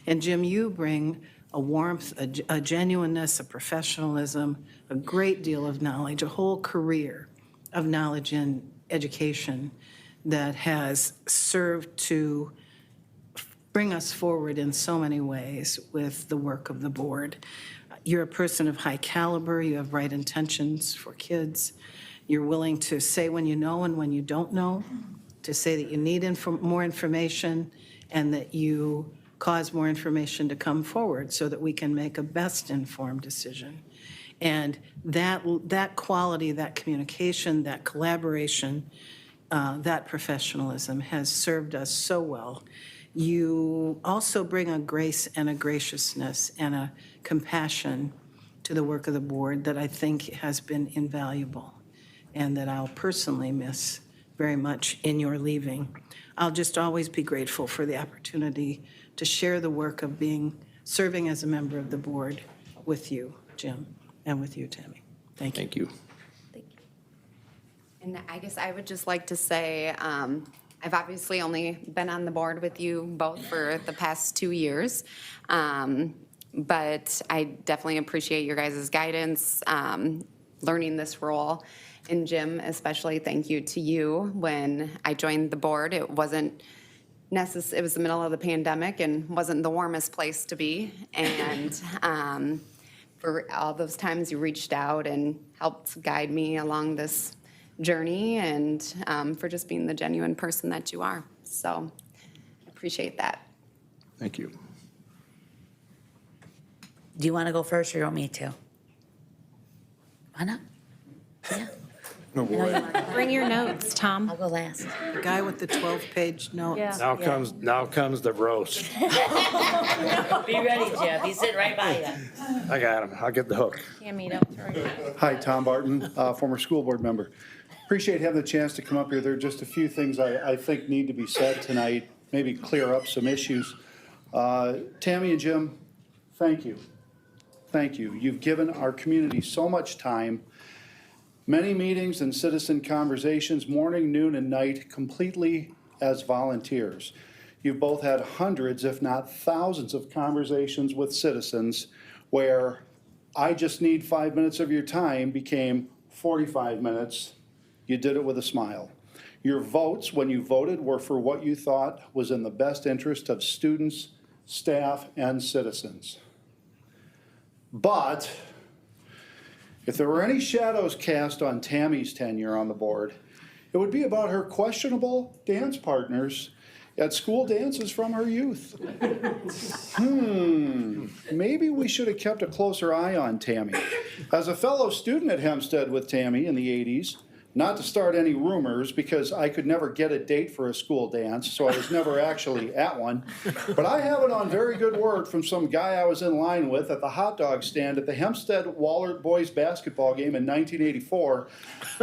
And Jim, you bring a warmth, a genuineness, a professionalism, a great deal of knowledge, a whole career of knowledge in education that has served to bring us forward in so many ways with the work of the board. You're a person of high caliber. You have right intentions for kids. You're willing to say when you know and when you don't know, to say that you need more information and that you cause more information to come forward so that we can make a best informed decision. And that quality, that communication, that collaboration, that professionalism has served us so well. You also bring a grace and a graciousness and a compassion to the work of the board that I think has been invaluable and that I'll personally miss very much in your leaving. I'll just always be grateful for the opportunity to share the work of serving as a member of the board with you, Jim, and with you, Tammy. Thank you. Thank you. And I guess I would just like to say, I've obviously only been on the board with you both for the past 2 years, but I definitely appreciate your guys' guidance, learning this role. And Jim, especially thank you to you. When I joined the board, it wasn't necessary. It was the middle of the pandemic and wasn't the warmest place to be. And for all those times you reached out and helped guide me along this journey, and for just being the genuine person that you are. So I appreciate that. Thank you. Do you want to go first or you want me to? Why not? Yeah. No, I know you want to. Bring your notes, Tom. I'll go last. The guy with the 12-page notes. Yeah. Now comes the roast. Be ready, Jeff. He's sitting right by you. I got him. I'll get the hook. Tammy, don't throw your Hi, Tom Barton, former school board member. Appreciate having the chance to come up here. There are just a few things I think need to be said tonight, maybe clear up some issues. Tammy and Jim, thank you. Thank you. You've given our community so much time, many meetings and citizen conversations, morning, noon, and night, completely as volunteers. You've both had hundreds, if not thousands, of conversations with citizens where I just need 5 minutes of your time became 45 minutes. You did it with a smile. Your votes, when you voted, were for what you thought was in the best interest of students, staff, and citizens. But if there were any shadows cast on Tammy's tenure on the board, it would be about her questionable dance partners at school dances from her youth. Maybe we should have kept a closer eye on Tammy. As a fellow student at Hempstead with Tammy in the 80s, not to start any rumors, because I could never get a date for a school dance, so I was never actually at one. But I have it on very good word from some guy I was in line with at the hot dog stand at the Hempstead-Wahlert boys basketball game in 1984,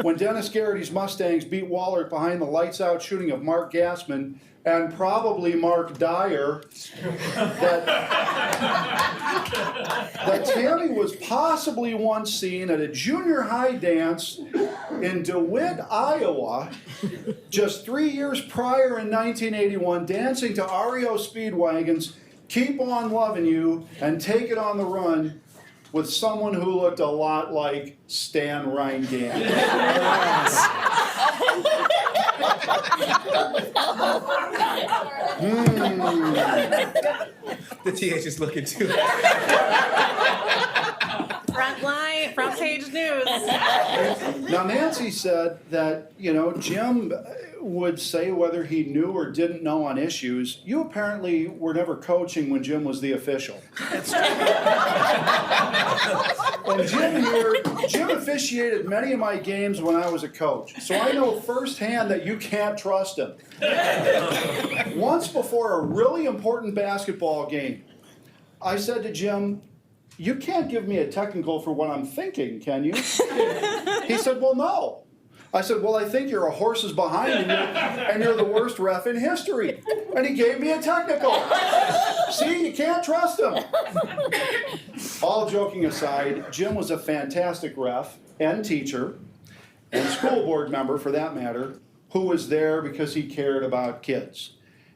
when Dennis Garrity's Mustangs beat Wahlert behind the lights-out shooting of Mark Gassman and probably Mark Dyer, that Tammy was possibly once seen at a junior high dance in DeWitt, Iowa, just 3 years prior in 1981, dancing to REO Speedwagon's Keep On Loving You and Take It On the Run with someone who looked a lot like Stan Rheingans. The TH is looking too. Front page news. Now, Nancy said that, Jim would say whether he knew or didn't know on issues. You apparently were never coaching when Jim was the official. And Jim officiated many of my games when I was a coach, so I know firsthand that you can't trust him. Once before a really important basketball game, I said to Jim, "You can't give me a technical for what I'm thinking, can you?" He said, "Well, no." I said, "Well, I think you're a horses behind and you're the worst ref in history." And he gave me a technical. See, you can't trust him. All joking aside, Jim was a fantastic ref and teacher and school board member, for that matter, who was there because he cared about kids.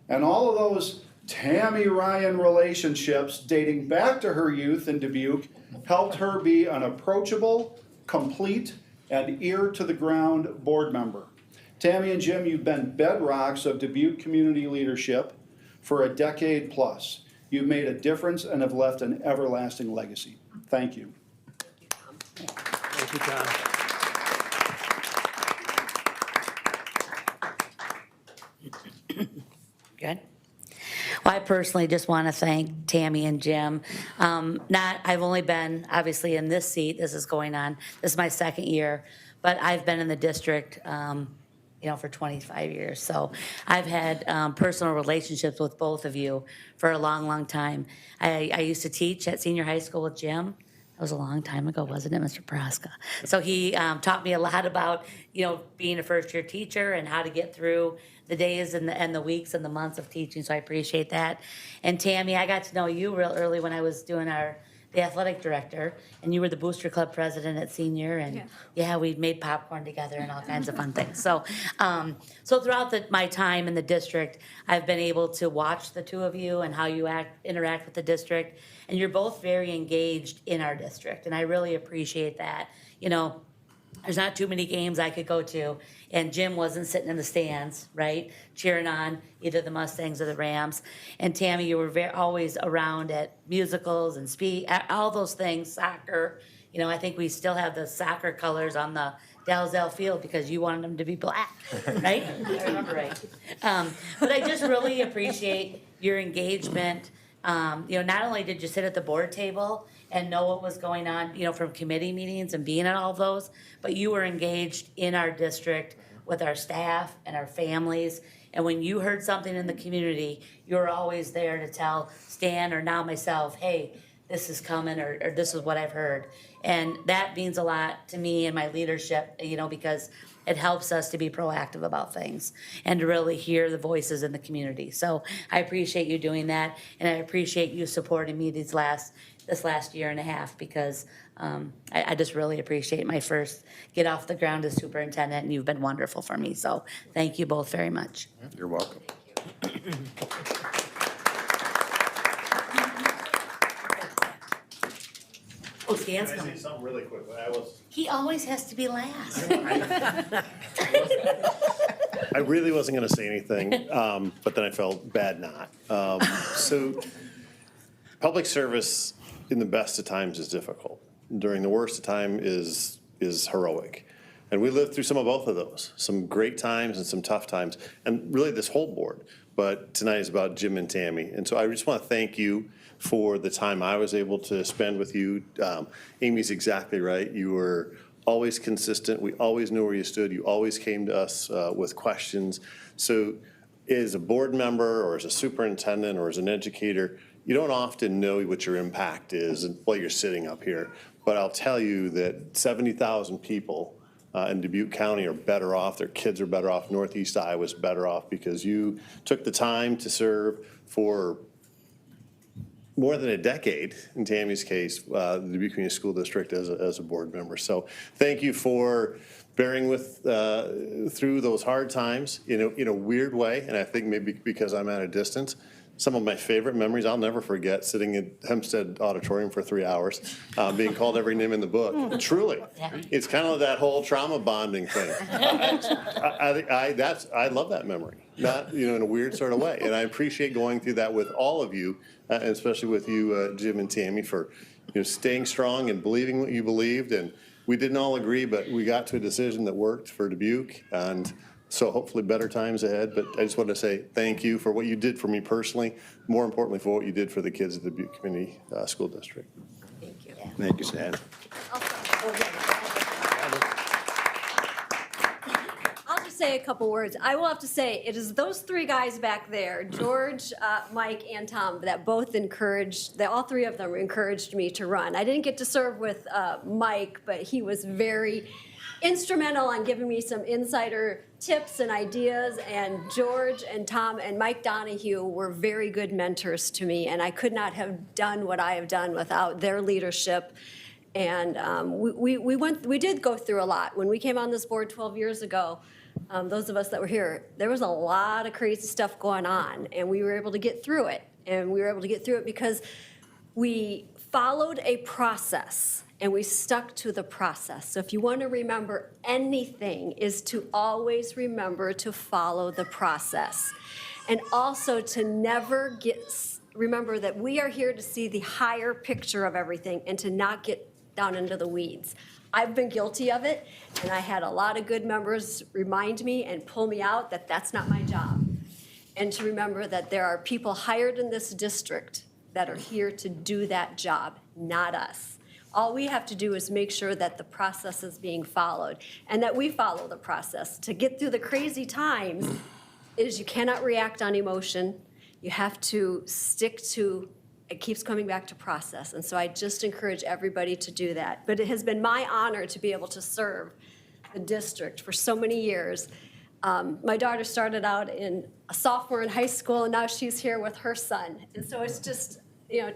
And all of those Tammy Ryan relationships dating back to her youth in Dubuque helped her be an approachable, complete, and ear-to-the-ground board member. Tammy and Jim, you've been bedrocks of Dubuque community leadership for a decade plus. You've made a difference and have left an everlasting legacy. Thank you. Thank you, Tom. Good. Well, I personally just want to thank Tammy and Jim. I've only been, obviously, in this seat. This is going on. This is my second year, but I've been in the district, for 25 years. So I've had personal relationships with both of you for a long, long time. I used to teach at senior high school with Jim. That was a long time ago, wasn't it, Mr. Praska? So he taught me a lot about, being a first-year teacher and how to get through the days and the weeks and the months of teaching, so I appreciate that. And Tammy, I got to know you real early when I was doing the athletic director, and you were the booster club president at senior, and we made popcorn together and all kinds of fun things. So throughout my time in the district, I've been able to watch the two of you and how you interact with the district, and you're both very engaged in our district, and I really appreciate that. There's not too many games I could go to, and Jim wasn't sitting in the stands, right, cheering on either the Mustangs or the Rams. And Tammy, you were always around at musicals and all those things, soccer. I think we still have the soccer colors on the Dalzell field because you wanted them to be black, right? I remember right. But I just really appreciate your engagement. Not only did you sit at the board table and know what was going on, from committee meetings and being at all of those, but you were engaged in our district with our staff and our families. And when you heard something in the community, you were always there to tell Stan or now myself, hey, this is coming or this is what I've heard. And that means a lot to me and my leadership, because it helps us to be proactive about things and to really hear the voices in the community. So I appreciate you doing that, and I appreciate you supporting me this last year and a half, because I just really appreciate my first get off the ground as superintendent, and you've been wonderful for me. So thank you both very much. You're welcome. Oh, Stan's Can I say coming. something really quick? He always has to be last. I really wasn't gonna say anything, but then I felt bad not. So, public service in the best of times is difficult. During the worst of time is heroic. And we lived through some of both of those, some great times and some tough times, and really this whole board. But tonight is about Jim and Tammy. And so I just want to thank you for the time I was able to spend with you. Amy's exactly right. You were always consistent. We always knew where you stood. You always came to us with questions. So as a board member or as a superintendent or as an educator, you don't often know what your impact is while you're sitting up here. But I'll tell you that 70,000 people in Dubuque County are better off. Their kids are better off. Northeast Iowa's better off because you took the time to serve for more than a decade, in Tammy's case, the Dubuque Community School District as a board member. So thank you for bearing with through those hard times in a weird way, and I think maybe because I'm at a distance. Some of my favorite memories I'll never forget, sitting at Hempstead Auditorium for 3 hours, being called every name in the book. Truly, it's kind of that whole trauma bonding thing. I love that memory, not in a weird sort of way, and I appreciate going through that with all of you, and especially with you, Jim and Tammy, for staying strong and believing what you believed. And we didn't all agree, but we got to a decision that worked for Dubuque, and so hopefully better times ahead. But I just want to say thank you for what you did for me personally, more importantly for what you did for the kids at the Dubuque Community School District. Thank you. Thank you, Stan. I'll just say a couple words. I will have to say, it is those three guys back there, George, Mike, and Tom, that both encouraged, all three of them encouraged me to run. I didn't get to serve with Mike, but he was very instrumental on giving me some insider tips and ideas, and George and Tom and Mike Donahue were very good mentors to me, and I could not have done what I have done without their leadership. And we did go through a lot. When we came on this board 12 years ago, those of us that were here, there was a lot of crazy stuff going on, and we were able to get through it. And we were able to get through it because we followed a process. And we stuck to the process. So if you want to remember anything, is to always remember to follow the process. And also to never remember that we are here to see the higher picture of everything and to not get down into the weeds. I've been guilty of it, and I had a lot of good members remind me and pull me out that that's not my job. And to remember that there are people hired in this district that are here to do that job, not us. All we have to do is make sure that the process is being followed and that we follow the process. To get through the crazy times is you cannot react on emotion. You have to stick to, it keeps coming back to process. And so I just encourage everybody to do that. But it has been my honor to be able to serve the district for so many years. My daughter started out in a sophomore in high school, and now she's here with her son. And so it's just,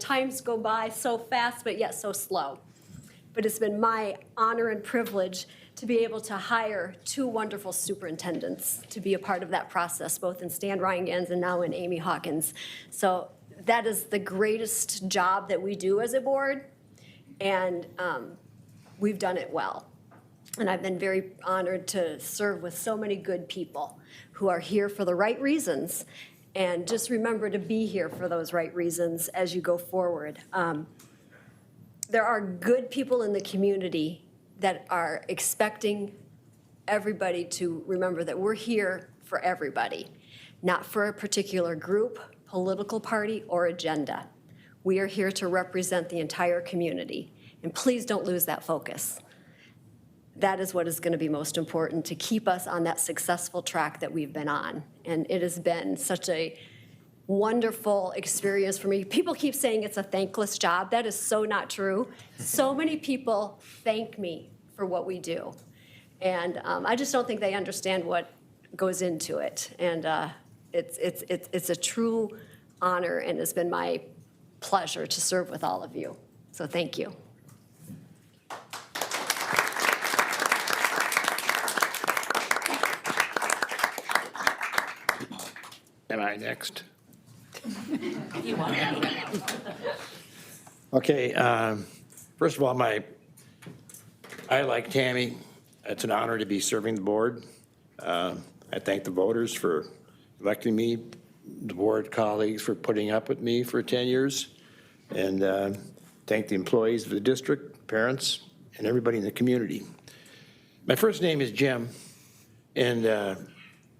times go by so fast, but yet so slow. But it's been my honor and privilege to be able to hire two wonderful superintendents to be a part of that process, both in Stan Ryan and now in Amy Hawkins. So that is the greatest job that we do as a board, and we've done it well. And I've been very honored to serve with so many good people who are here for the right reasons. And just remember to be here for those right reasons as you go forward. There are good people in the community that are expecting everybody to remember that we're here for everybody, not for a particular group, political party, or agenda. We are here to represent the entire community. And please don't lose that focus. That is what is going to be most important to keep us on that successful track that we've been on. And it has been such a wonderful experience for me. People keep saying it's a thankless job. That is so not true. So many people thank me for what we do. And I just don't think they understand what goes into it. And it's a true honor, and it's been my pleasure to serve with all of you. So thank you. Am I next? You want it. Okay, first of all, I like Tammy. It's an honor to be serving the board. I thank the voters for electing me, the board colleagues for putting up with me for 10 years, and thank the employees of the district, parents, and everybody in the community. My first name is Jim, and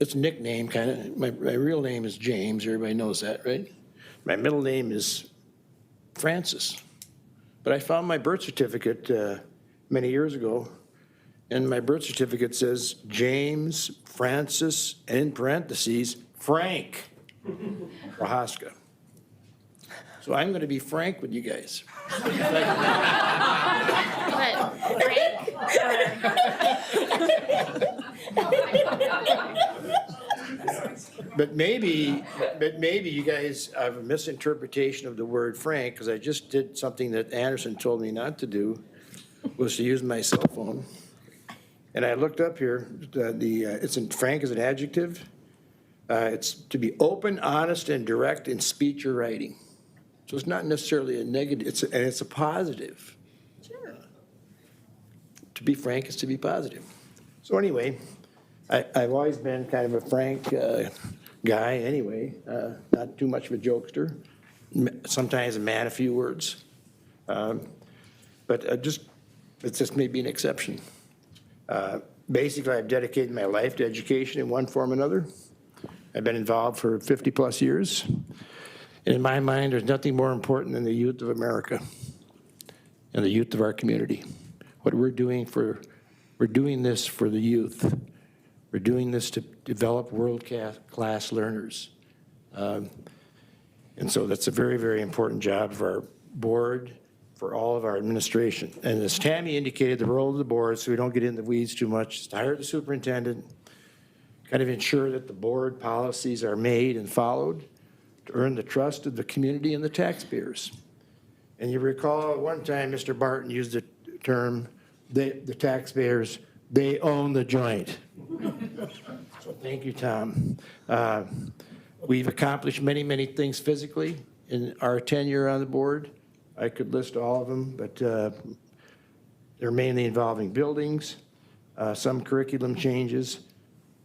it's a nickname, kind of. My real name is James. Everybody knows that, right? My middle name is Francis. But I found my birth certificate many years ago, and my birth certificate says James Francis, and in parentheses, Frank Prohaska. So I'm going to be frank with you guys. But Frank, But maybe you guys have a misinterpretation of the word frank, because I just did something that Anderson told me not to do, was to use my cell phone. And I looked up here, frank is an adjective. It's to be open, honest, and direct in speech or writing. So it's not necessarily a negative, and it's a positive. Sure. To be frank is to be positive. So anyway, I've always been kind of a frank guy anyway, not too much of a jokester, sometimes a man of few words. But it's just maybe an exception. Basically, I've dedicated my life to education in one form or another. I've been involved for 50-plus years. And in my mind, there's nothing more important than the youth of America and the youth of our community. What we're doing this for the youth. We're doing this to develop world-class learners. And so that's a very, very important job of our board, for all of our administration. And as Tammy indicated, the role of the board, so we don't get in the weeds too much, is to hire the superintendent, kind of ensure that the board policies are made and followed, to earn the trust of the community and the taxpayers. And you recall at one time Mr. Barton used the term, the taxpayers, they own the joint. So thank you, Tom. We've accomplished many, many things physically in our tenure on the board. I could list all of them, but they're mainly involving buildings, some curriculum changes,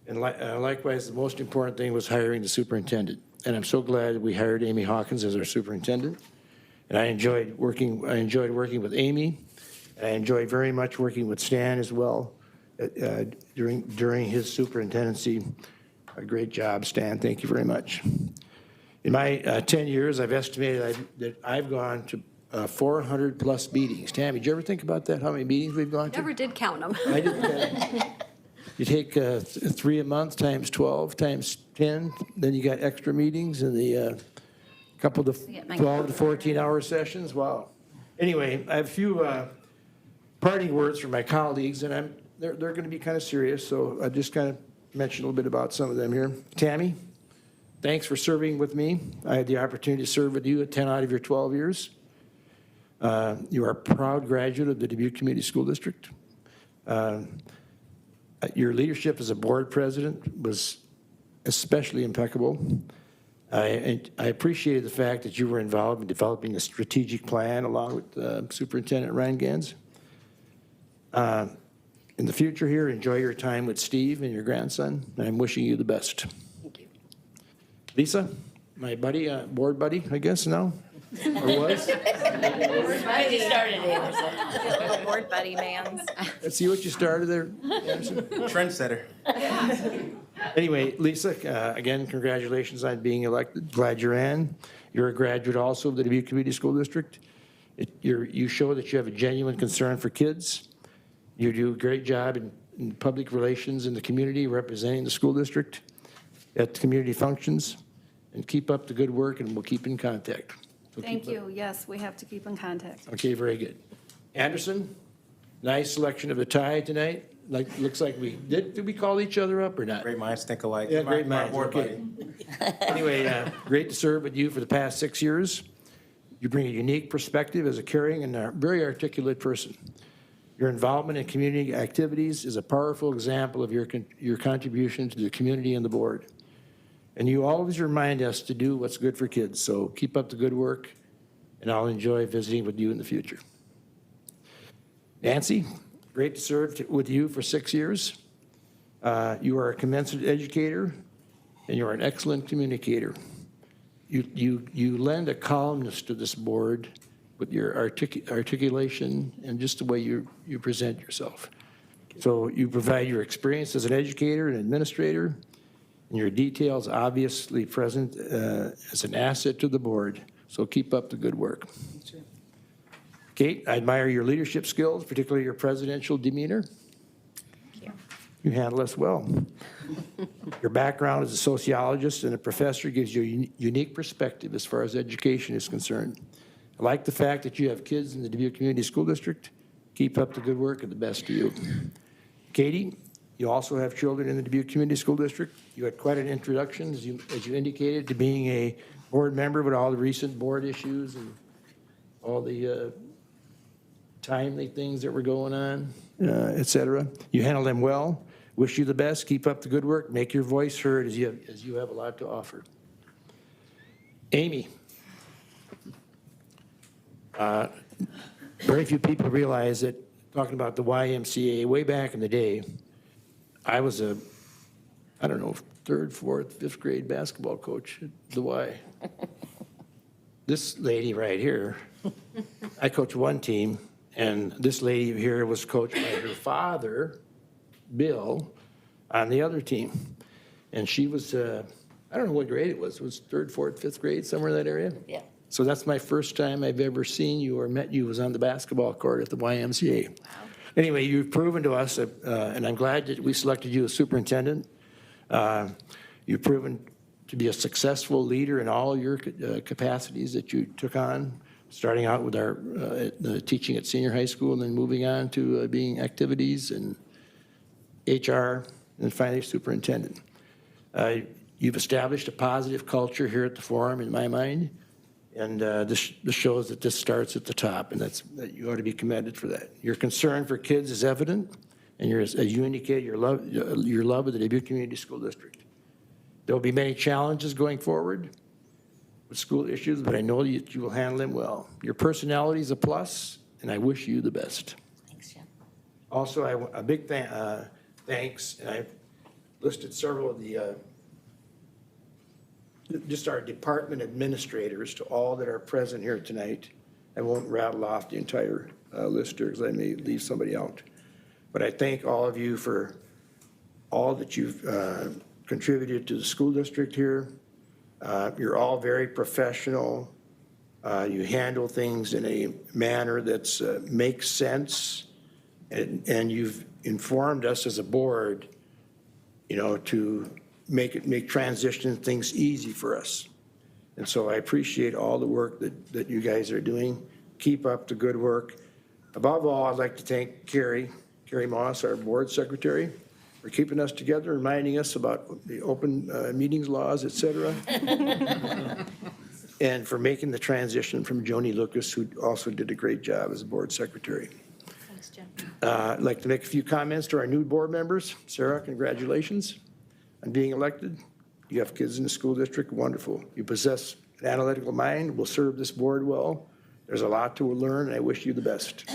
and likewise, the most important thing was hiring the superintendent. And I'm so glad we hired Amy Hawkins as our superintendent. And I enjoyed working with Amy, and I enjoyed very much working with Stan as well during his superintendency. A great job, Stan. Thank you very much. In my 10 years, I've estimated that I've gone to 400-plus meetings. Tammy, did you ever think about that, how many meetings we've gone to? Never did count them. I didn't. You take 3 a month times 12 times 10, then you got extra meetings and the couple of 12 to 14-hour sessions. Wow. Anyway, I have a few parting words from my colleagues, and they're going to be kind of serious, so I just kind of mention a little bit about some of them here. Tammy, thanks for serving with me. I had the opportunity to serve with you at 10 out of your 12 years. You are a proud graduate of the Dubuque Community School District. Your leadership as a board president was especially impeccable. I appreciated the fact that you were involved in developing a strategic plan along with Superintendent Ryan Gans. In the future here, enjoy your time with Steve and your grandson. I'm wishing you the best. Thank you. Lisa, my buddy, board buddy, I guess now, or was? Right, you started, Anderson. little board buddy man's. Let's see what you started there, Anderson. Trendsetter. Anyway, Lisa, again, congratulations on being elected. Glad you're in. You're a graduate also of the Dubuque Community School District. You show that you have a genuine concern for kids. You do a great job in public relations in the community, representing the school district at community functions. And keep up the good work, and we'll keep in contact. So Thank you. Yes, we have to keep in contact. Okay, very good. Anderson, nice selection of the tie tonight. Looks like did we call each other up or not? Great minds think alike. Yeah, great My minds, board okay. buddy. Anyway, great to serve with you for the past 6 years. You bring a unique perspective as a caring and a very articulate person. Your involvement in community activities is a powerful example of your contribution to the community and the board. And you always remind us to do what's good for kids, so keep up the good work, and I'll enjoy visiting with you in the future. Nancy, great to serve with you for 6 years. You are a commensurate educator, and you're an excellent communicator. You lend a calmness to this board with your articulation and just the way you present yourself. So you provide your experience as an educator and administrator, and your details obviously present as an asset to the board. So keep up the good work. Kate, I admire your leadership skills, particularly your presidential demeanor. You handle us well. Your background as a sociologist and a professor gives you a unique perspective as far as education is concerned. I like the fact that you have kids in the Dubuque Community School District. Keep up the good work and the best to you. Katie, you also have children in the Dubuque Community School District. You had quite an introduction, as you indicated, to being a board member with all the recent board issues and all the timely things that were going on, et cetera. You handled them well. Wish you the best. Keep up the good work. Make your voice heard as you have a lot to offer. Amy. Very few people realize that, talking about the YMCA, way back in the day, I was a, I don't know, 3rd, 4th, 5th grade basketball coach at the Y. This lady right here, I coached one team, and this lady here was coached by her father, Bill, on the other team. And she was, I don't know what grade it was 3rd, 4th, 5th grade, somewhere in that area? Yeah. So that's my first time I've ever seen you or met you was on the basketball court at the YMCA. Wow. Anyway, you've proven to us, and I'm glad that we selected you as superintendent. You've proven to be a successful leader in all your capacities that you took on, starting out with our teaching at senior high school and then moving on to being activities and HR and finally superintendent. You've established a positive culture here at the forum in my mind. And this shows that this starts at the top, and that you ought to be commended for that. Your concern for kids is evident, and as you indicate, your love of the Dubuque Community School District. There will be many challenges going forward with school issues, but I know that you will handle them well. Your personality is a plus, and I wish you the best. Thanks, Jim. Also, a big thanks, and I've listed several of the just our department administrators to all that are present here tonight. I won't rattle off the entire list here because I may leave somebody out. But I thank all of you for all that you've contributed to the school district here. You're all very professional. You handle things in a manner that makes sense. And you've informed us as a board, to make transition things easy for us. And so I appreciate all the work that you guys are doing. Keep up the good work. Above all, I'd like to thank Carrie Moss, our board secretary, for keeping us together, reminding us about the open meetings laws, et cetera. And for making the transition from Joni Lucas, who also did a great job as a board secretary. Thanks, Jim. I'd like to make a few comments to our new board members. Sarah, congratulations on being elected. You have kids in the school district, wonderful. You possess an analytical mind, will serve this board well. There's a lot to learn, and I wish you the best.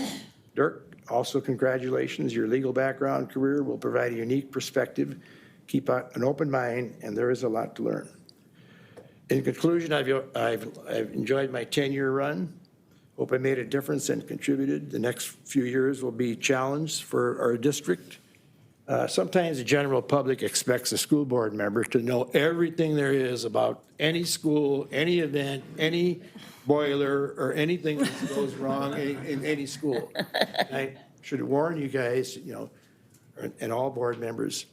Dirk, also congratulations. Your legal background career will provide a unique perspective. Keep an open mind, and there is a lot to learn. In conclusion, I've enjoyed my 10-year run. Hope I made a difference and contributed. The next few years will be challenged for our district. Sometimes the general public expects a school board member to know everything there is about any school, any event, any boiler, or anything that goes wrong in any school. And I should warn you guys, and all board members,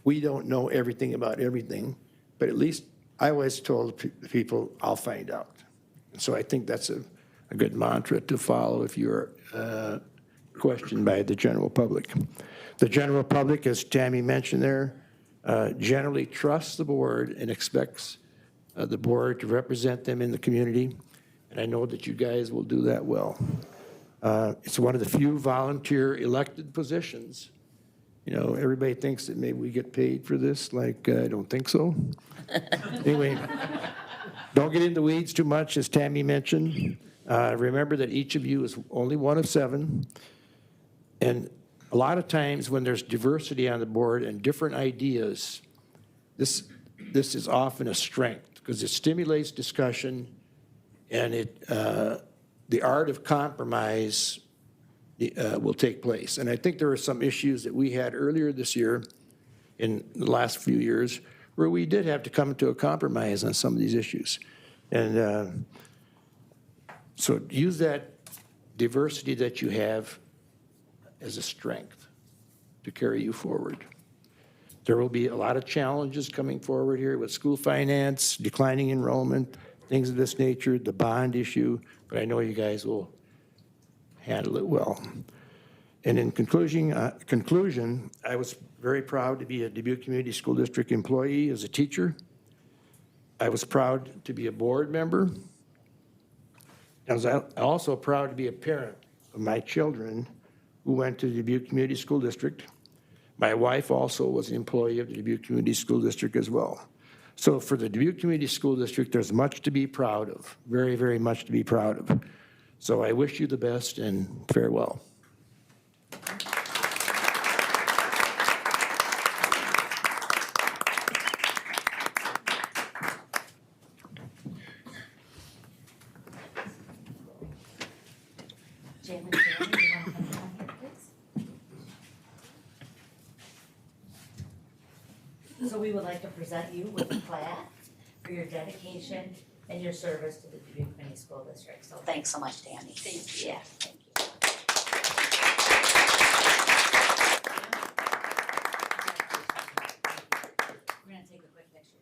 we don't know everything about everything, but at least I always told people, I'll find out. And so I think that's a good mantra to follow if you're questioned by the general public. The general public, as Tammy mentioned there, generally trusts the board and expects the board to represent them in the community. And I know that you guys will do that well. It's one of the few volunteer elected positions. Everybody thinks that maybe we get paid for this. I don't think so. Anyway, don't get in the weeds too much, as Tammy mentioned. Remember that each of you is only one of 7. And a lot of times when there's diversity on the board and different ideas, this is often a strength because it stimulates discussion and the art of compromise will take place. And I think there are some issues that we had earlier this year in the last few years where we did have to come to a compromise on some of these issues. And so use that diversity that you have as a strength to carry you forward. There will be a lot of challenges coming forward here with school finance, declining enrollment, things of this nature, the bond issue, but I know you guys will handle it well. And in conclusion, I was very proud to be a Dubuque Community School District employee as a teacher. I was proud to be a board member. I was also proud to be a parent of my children who went to the Dubuque Community School District. My wife also was an employee of the Dubuque Community School District as well. So for the Dubuque Community School District, there's much to be proud of, very, very much to be proud of. So I wish you the best and farewell. Jim and Jeremy, you want to come down here, please? So we would like to present you with a plaque for your dedication and your service to the Dubuque Community School District. So thanks so much, Tammy. Thank you. Yeah, thank you. We're gonna take a quick picture.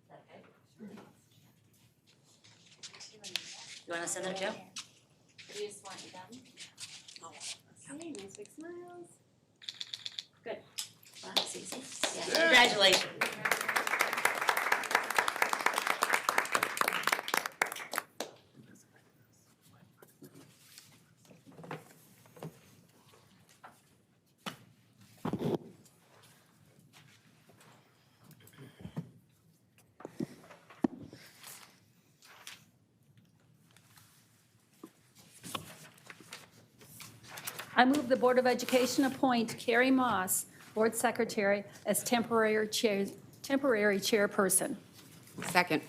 Is that okay? You wanna send that, Joe? We just want you done. Okay, nice big smiles. Good. Wow, that's easy. Yeah. Congratulations. I move the Board of Education appoint Carrie Moss, Board Secretary, as temporary chairperson. Second.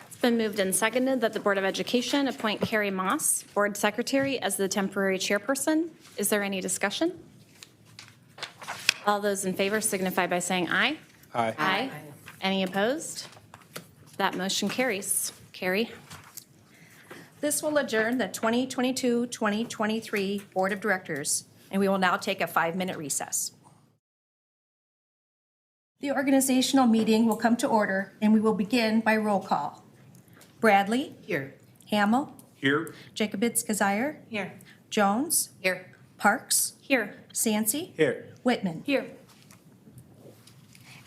It's been moved and seconded that the Board of Education appoint Carrie Moss, Board Secretary, as the temporary chairperson. Is there any discussion? All those in favor signify by saying aye. Aye. Aye. Any opposed? That motion carries. Carrie? This will adjourn the 2022-2023 Board of Directors, and we will now take a 5-minute recess. The organizational meeting will come to order, and we will begin by roll call. Bradley? Here. Hamel? Here. Jacobitz-Kazire? Here. Jones? Here. Parks? Here. Sansi? Here. Whitman? Here.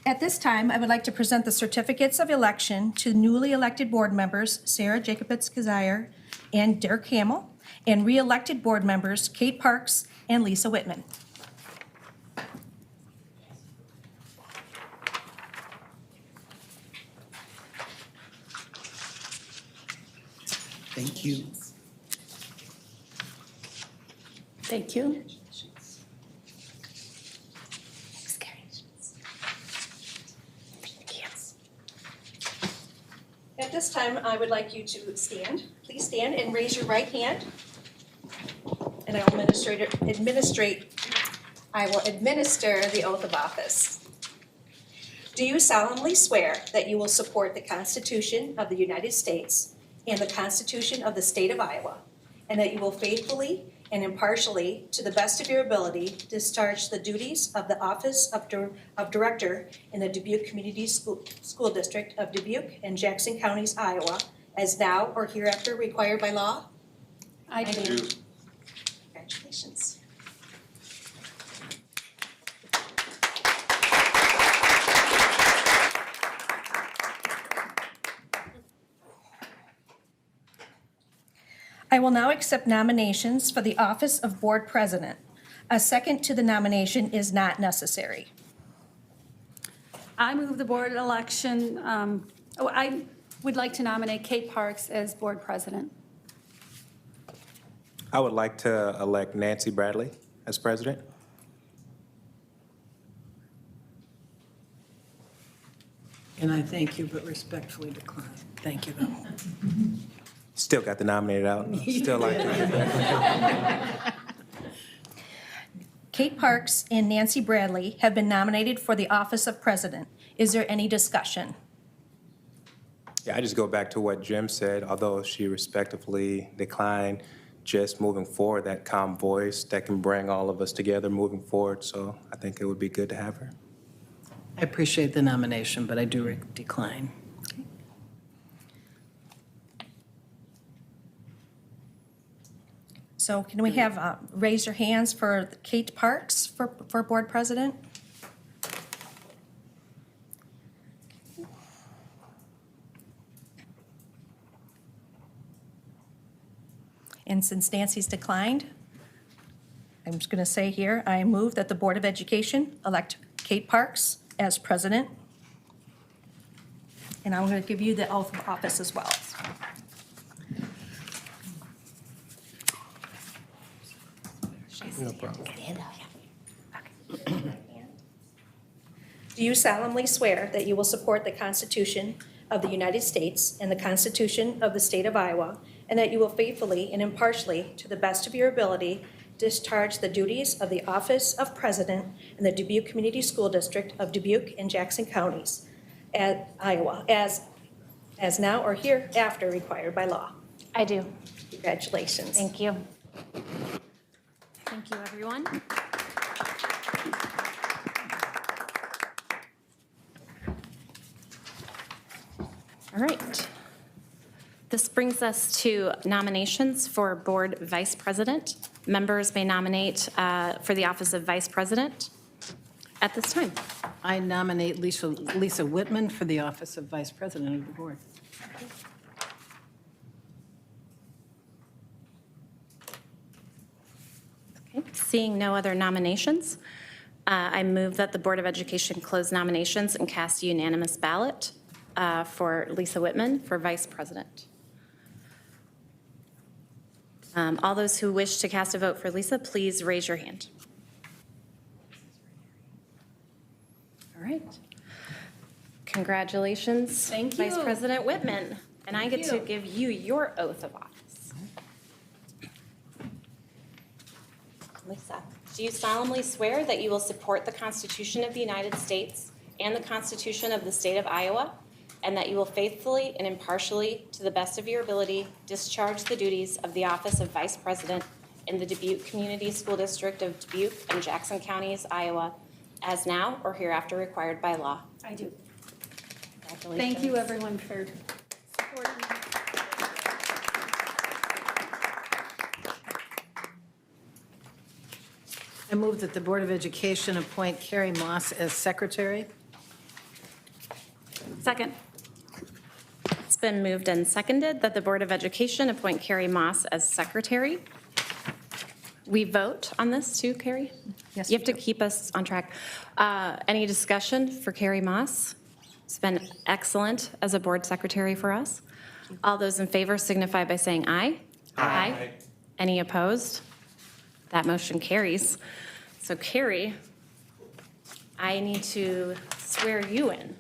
At this time, I would like to present the certificates of election to newly elected board members Sarah Jacobitz-Kazire and Dirk Hamel, and re-elected board members Kate Parks and Lisa Whitman. Thank you. Thank you. At this time, I would like you to stand. Please stand and raise your right hand. And I will administer the oath of office. Do you solemnly swear that you will support the Constitution of the United States and the Constitution of the State of Iowa, and that you will faithfully and impartially, to the best of your ability, discharge the duties of the office of Director in the Dubuque Community School District of Dubuque and Jackson Counties, Iowa, as now or hereafter required by law? I do. Congratulations. I will now accept nominations for the office of Board President. A second to the nomination is not necessary. I move the board election, I would like to nominate Kate Parks as board president. I would like to elect Nancy Bradley as president. And I thank you, but respectfully decline. Thank you, though. Still got the nominated out. Still like it. Kate Parks and Nancy Bradley have been nominated for the office of president. Is there any discussion? Yeah, I just go back to what Jim said, although she respectfully declined, just moving forward, that calm voice that can bring all of us together moving forward. So I think it would be good to have her. I appreciate the nomination, but I do decline. So can we have, raise your hands for Kate Parks for board president? And since Nancy's declined, I'm just going to say here, I move that the Board of Education elect Kate Parks as president. And I'm going to give you the oath of office as well. No problem. Do you solemnly swear that you will support the Constitution of the United States and the Constitution of the State of Iowa, and that you will faithfully and impartially, to the best of your ability, discharge the duties of the office of president in the Dubuque Community School District of Dubuque and Jackson Counties, Iowa, as now or hereafter required by law? I do. Congratulations. Thank you. Thank you, everyone. All right. This brings us to nominations for board vice president. Members may nominate for the office of vice president at this time. I nominate Lisa Whitman for the office of vice president of the board. Okay. Seeing no other nominations, I move that the Board of Education close nominations and cast a unanimous ballot for Lisa Whitman for vice president. All those who wish to cast a vote for Lisa, please raise your hand. All right. Congratulations, Thank Vice you. President Whitman. And I get to you. give you your oath of office. Lisa, do you solemnly swear that you will support the Constitution of the United States and the Constitution of the State of Iowa, and that you will faithfully and impartially, to the best of your ability, discharge the duties of the office of Vice President in the Dubuque Community School District of Dubuque and Jackson Counties, Iowa, as now or hereafter required by law? I do. Congratulations. Thank you, everyone, for supporting me. I move that the Board of Education appoint Carrie Moss as secretary. Second. It's been moved and seconded that the Board of Education appoint Carrie Moss as secretary. We vote on this too, Carrie? Yes, You have we to keep us on track. Any discussion for Carrie Moss? It's been excellent as a board secretary for us. All those in favor signify by saying aye. Aye. Any opposed? That motion carries. So Carrie, I need to swear you in.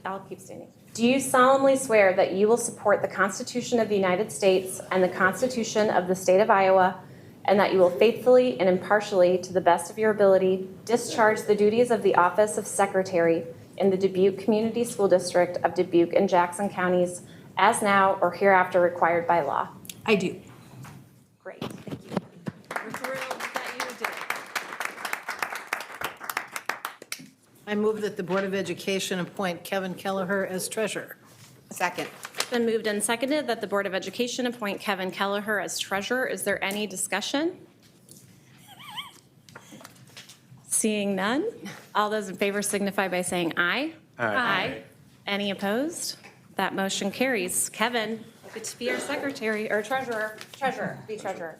I'll keep standing. Do you solemnly swear that you will support the Constitution of the United States and the Constitution of the State of Iowa, and that you will faithfully and impartially, to the best of your ability, discharge the duties of the office of secretary in the Dubuque Community School District of Dubuque and Jackson Counties, as now or hereafter required by law? I do. Great, thank you. We're thrilled that you did it. I move that the Board of Education appoint Kevin Kelleher as treasurer. Second. It's been moved and seconded that the Board of Education appoint Kevin Kelleher as treasurer. Is there any discussion? Seeing none, all those in favor signify by saying aye. Aye. Any opposed? That motion carries. Kevin, you get to be our secretary, or treasurer. Be treasurer.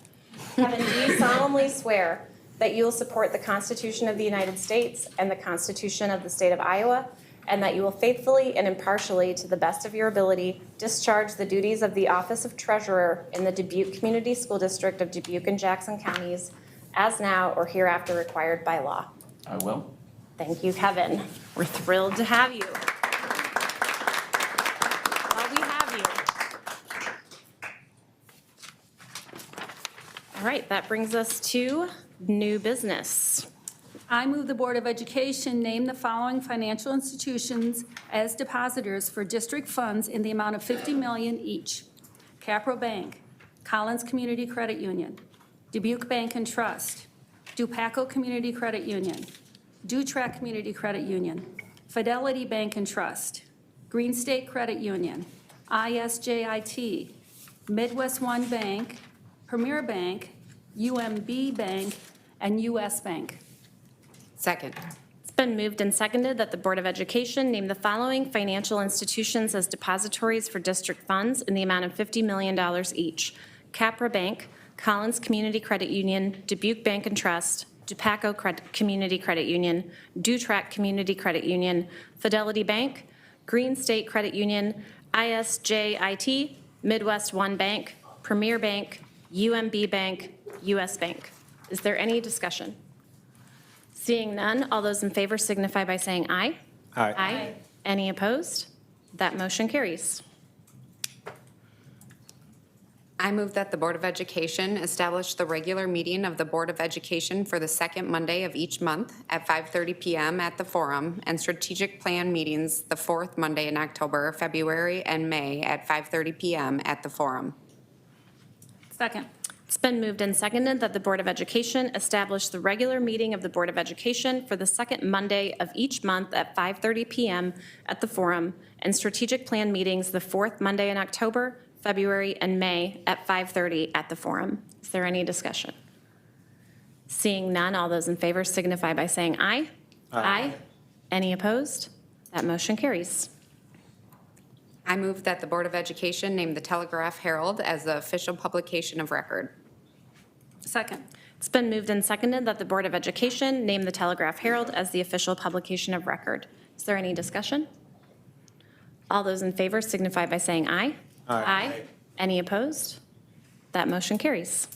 Kevin, do you solemnly swear that you will support the Constitution of the United States and the Constitution of the State of Iowa, and that you will faithfully and impartially, to the best of your ability, discharge the duties of the office of treasurer in the Dubuque Community School District of Dubuque and Jackson Counties, as now or hereafter required by law? I will. Thank you, Kevin. We're thrilled to have you. While we have you. All right, that brings us to new business. I move the Board of Education name the following financial institutions as depositors for district funds in the amount of $50 million each. Capro Bank, Collins Community Credit Union, Dubuque Bank and Trust, Dupaco Community Credit Union, Dubuque Community Credit Union, Fidelity Bank and Trust, Green State Credit Union, ISJIT, Midwest One Bank, Premier Bank, UMB Bank, and US Bank. Second. It's been moved and seconded that the Board of Education name the following financial institutions as depositories for district funds in the amount of $50 million each: Capra Bank, Collins Community Credit Union, Dubuque Bank and Trust, Dupaco Community Credit Union, Dutrack Community Credit Union, Fidelity Bank, Green State Credit Union, ISJIT, Midwest One Bank, Premier Bank, UMB Bank, US Bank. Is there any discussion? Seeing none, all those in favor signify by saying aye. Aye. Any opposed? That motion carries. I move that the Board of Education establish the regular meeting of the Board of Education for the second Monday of each month at 5:30 PM at the Forum, and strategic plan meetings the fourth Monday in October, February, and May at 5:30 PM at the Forum. Second. It's been moved and seconded that the Board of Education establish the regular meeting of the Board of Education for the second Monday of each month at 5:30 PM at the Forum, and strategic plan meetings the fourth Monday in October, February, and May at 5:30 at the Forum. Is there any discussion? Seeing none, all those in favor signify by saying aye. Aye. Any opposed? That motion carries. I move that the Board of Education name the Telegraph Herald as the official publication of record. Second. It's been moved and seconded that the Board of Education name the Telegraph Herald as the official publication of record. Is there any discussion? All those in favor signify by saying aye. Aye. Any opposed? That motion carries.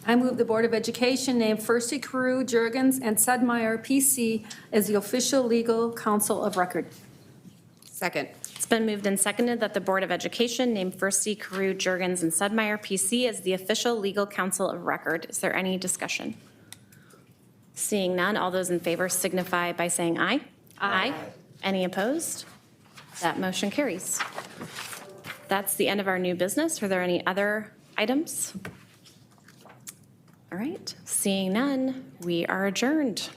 I move the Board of Education name Firsty Carew, Jurgens, and Sedmeyer, PC, as the official legal counsel of record. Second. It's been moved and seconded that the Board of Education name Firsty, Carew, Jurgens, and Sedmeyer, PC, as the official legal counsel of record. Is there any discussion? Seeing none, all those in favor signify by saying aye. Aye. Any opposed? That motion carries. That's the end of our new business. Are there any other items? All right, seeing none, we are adjourned.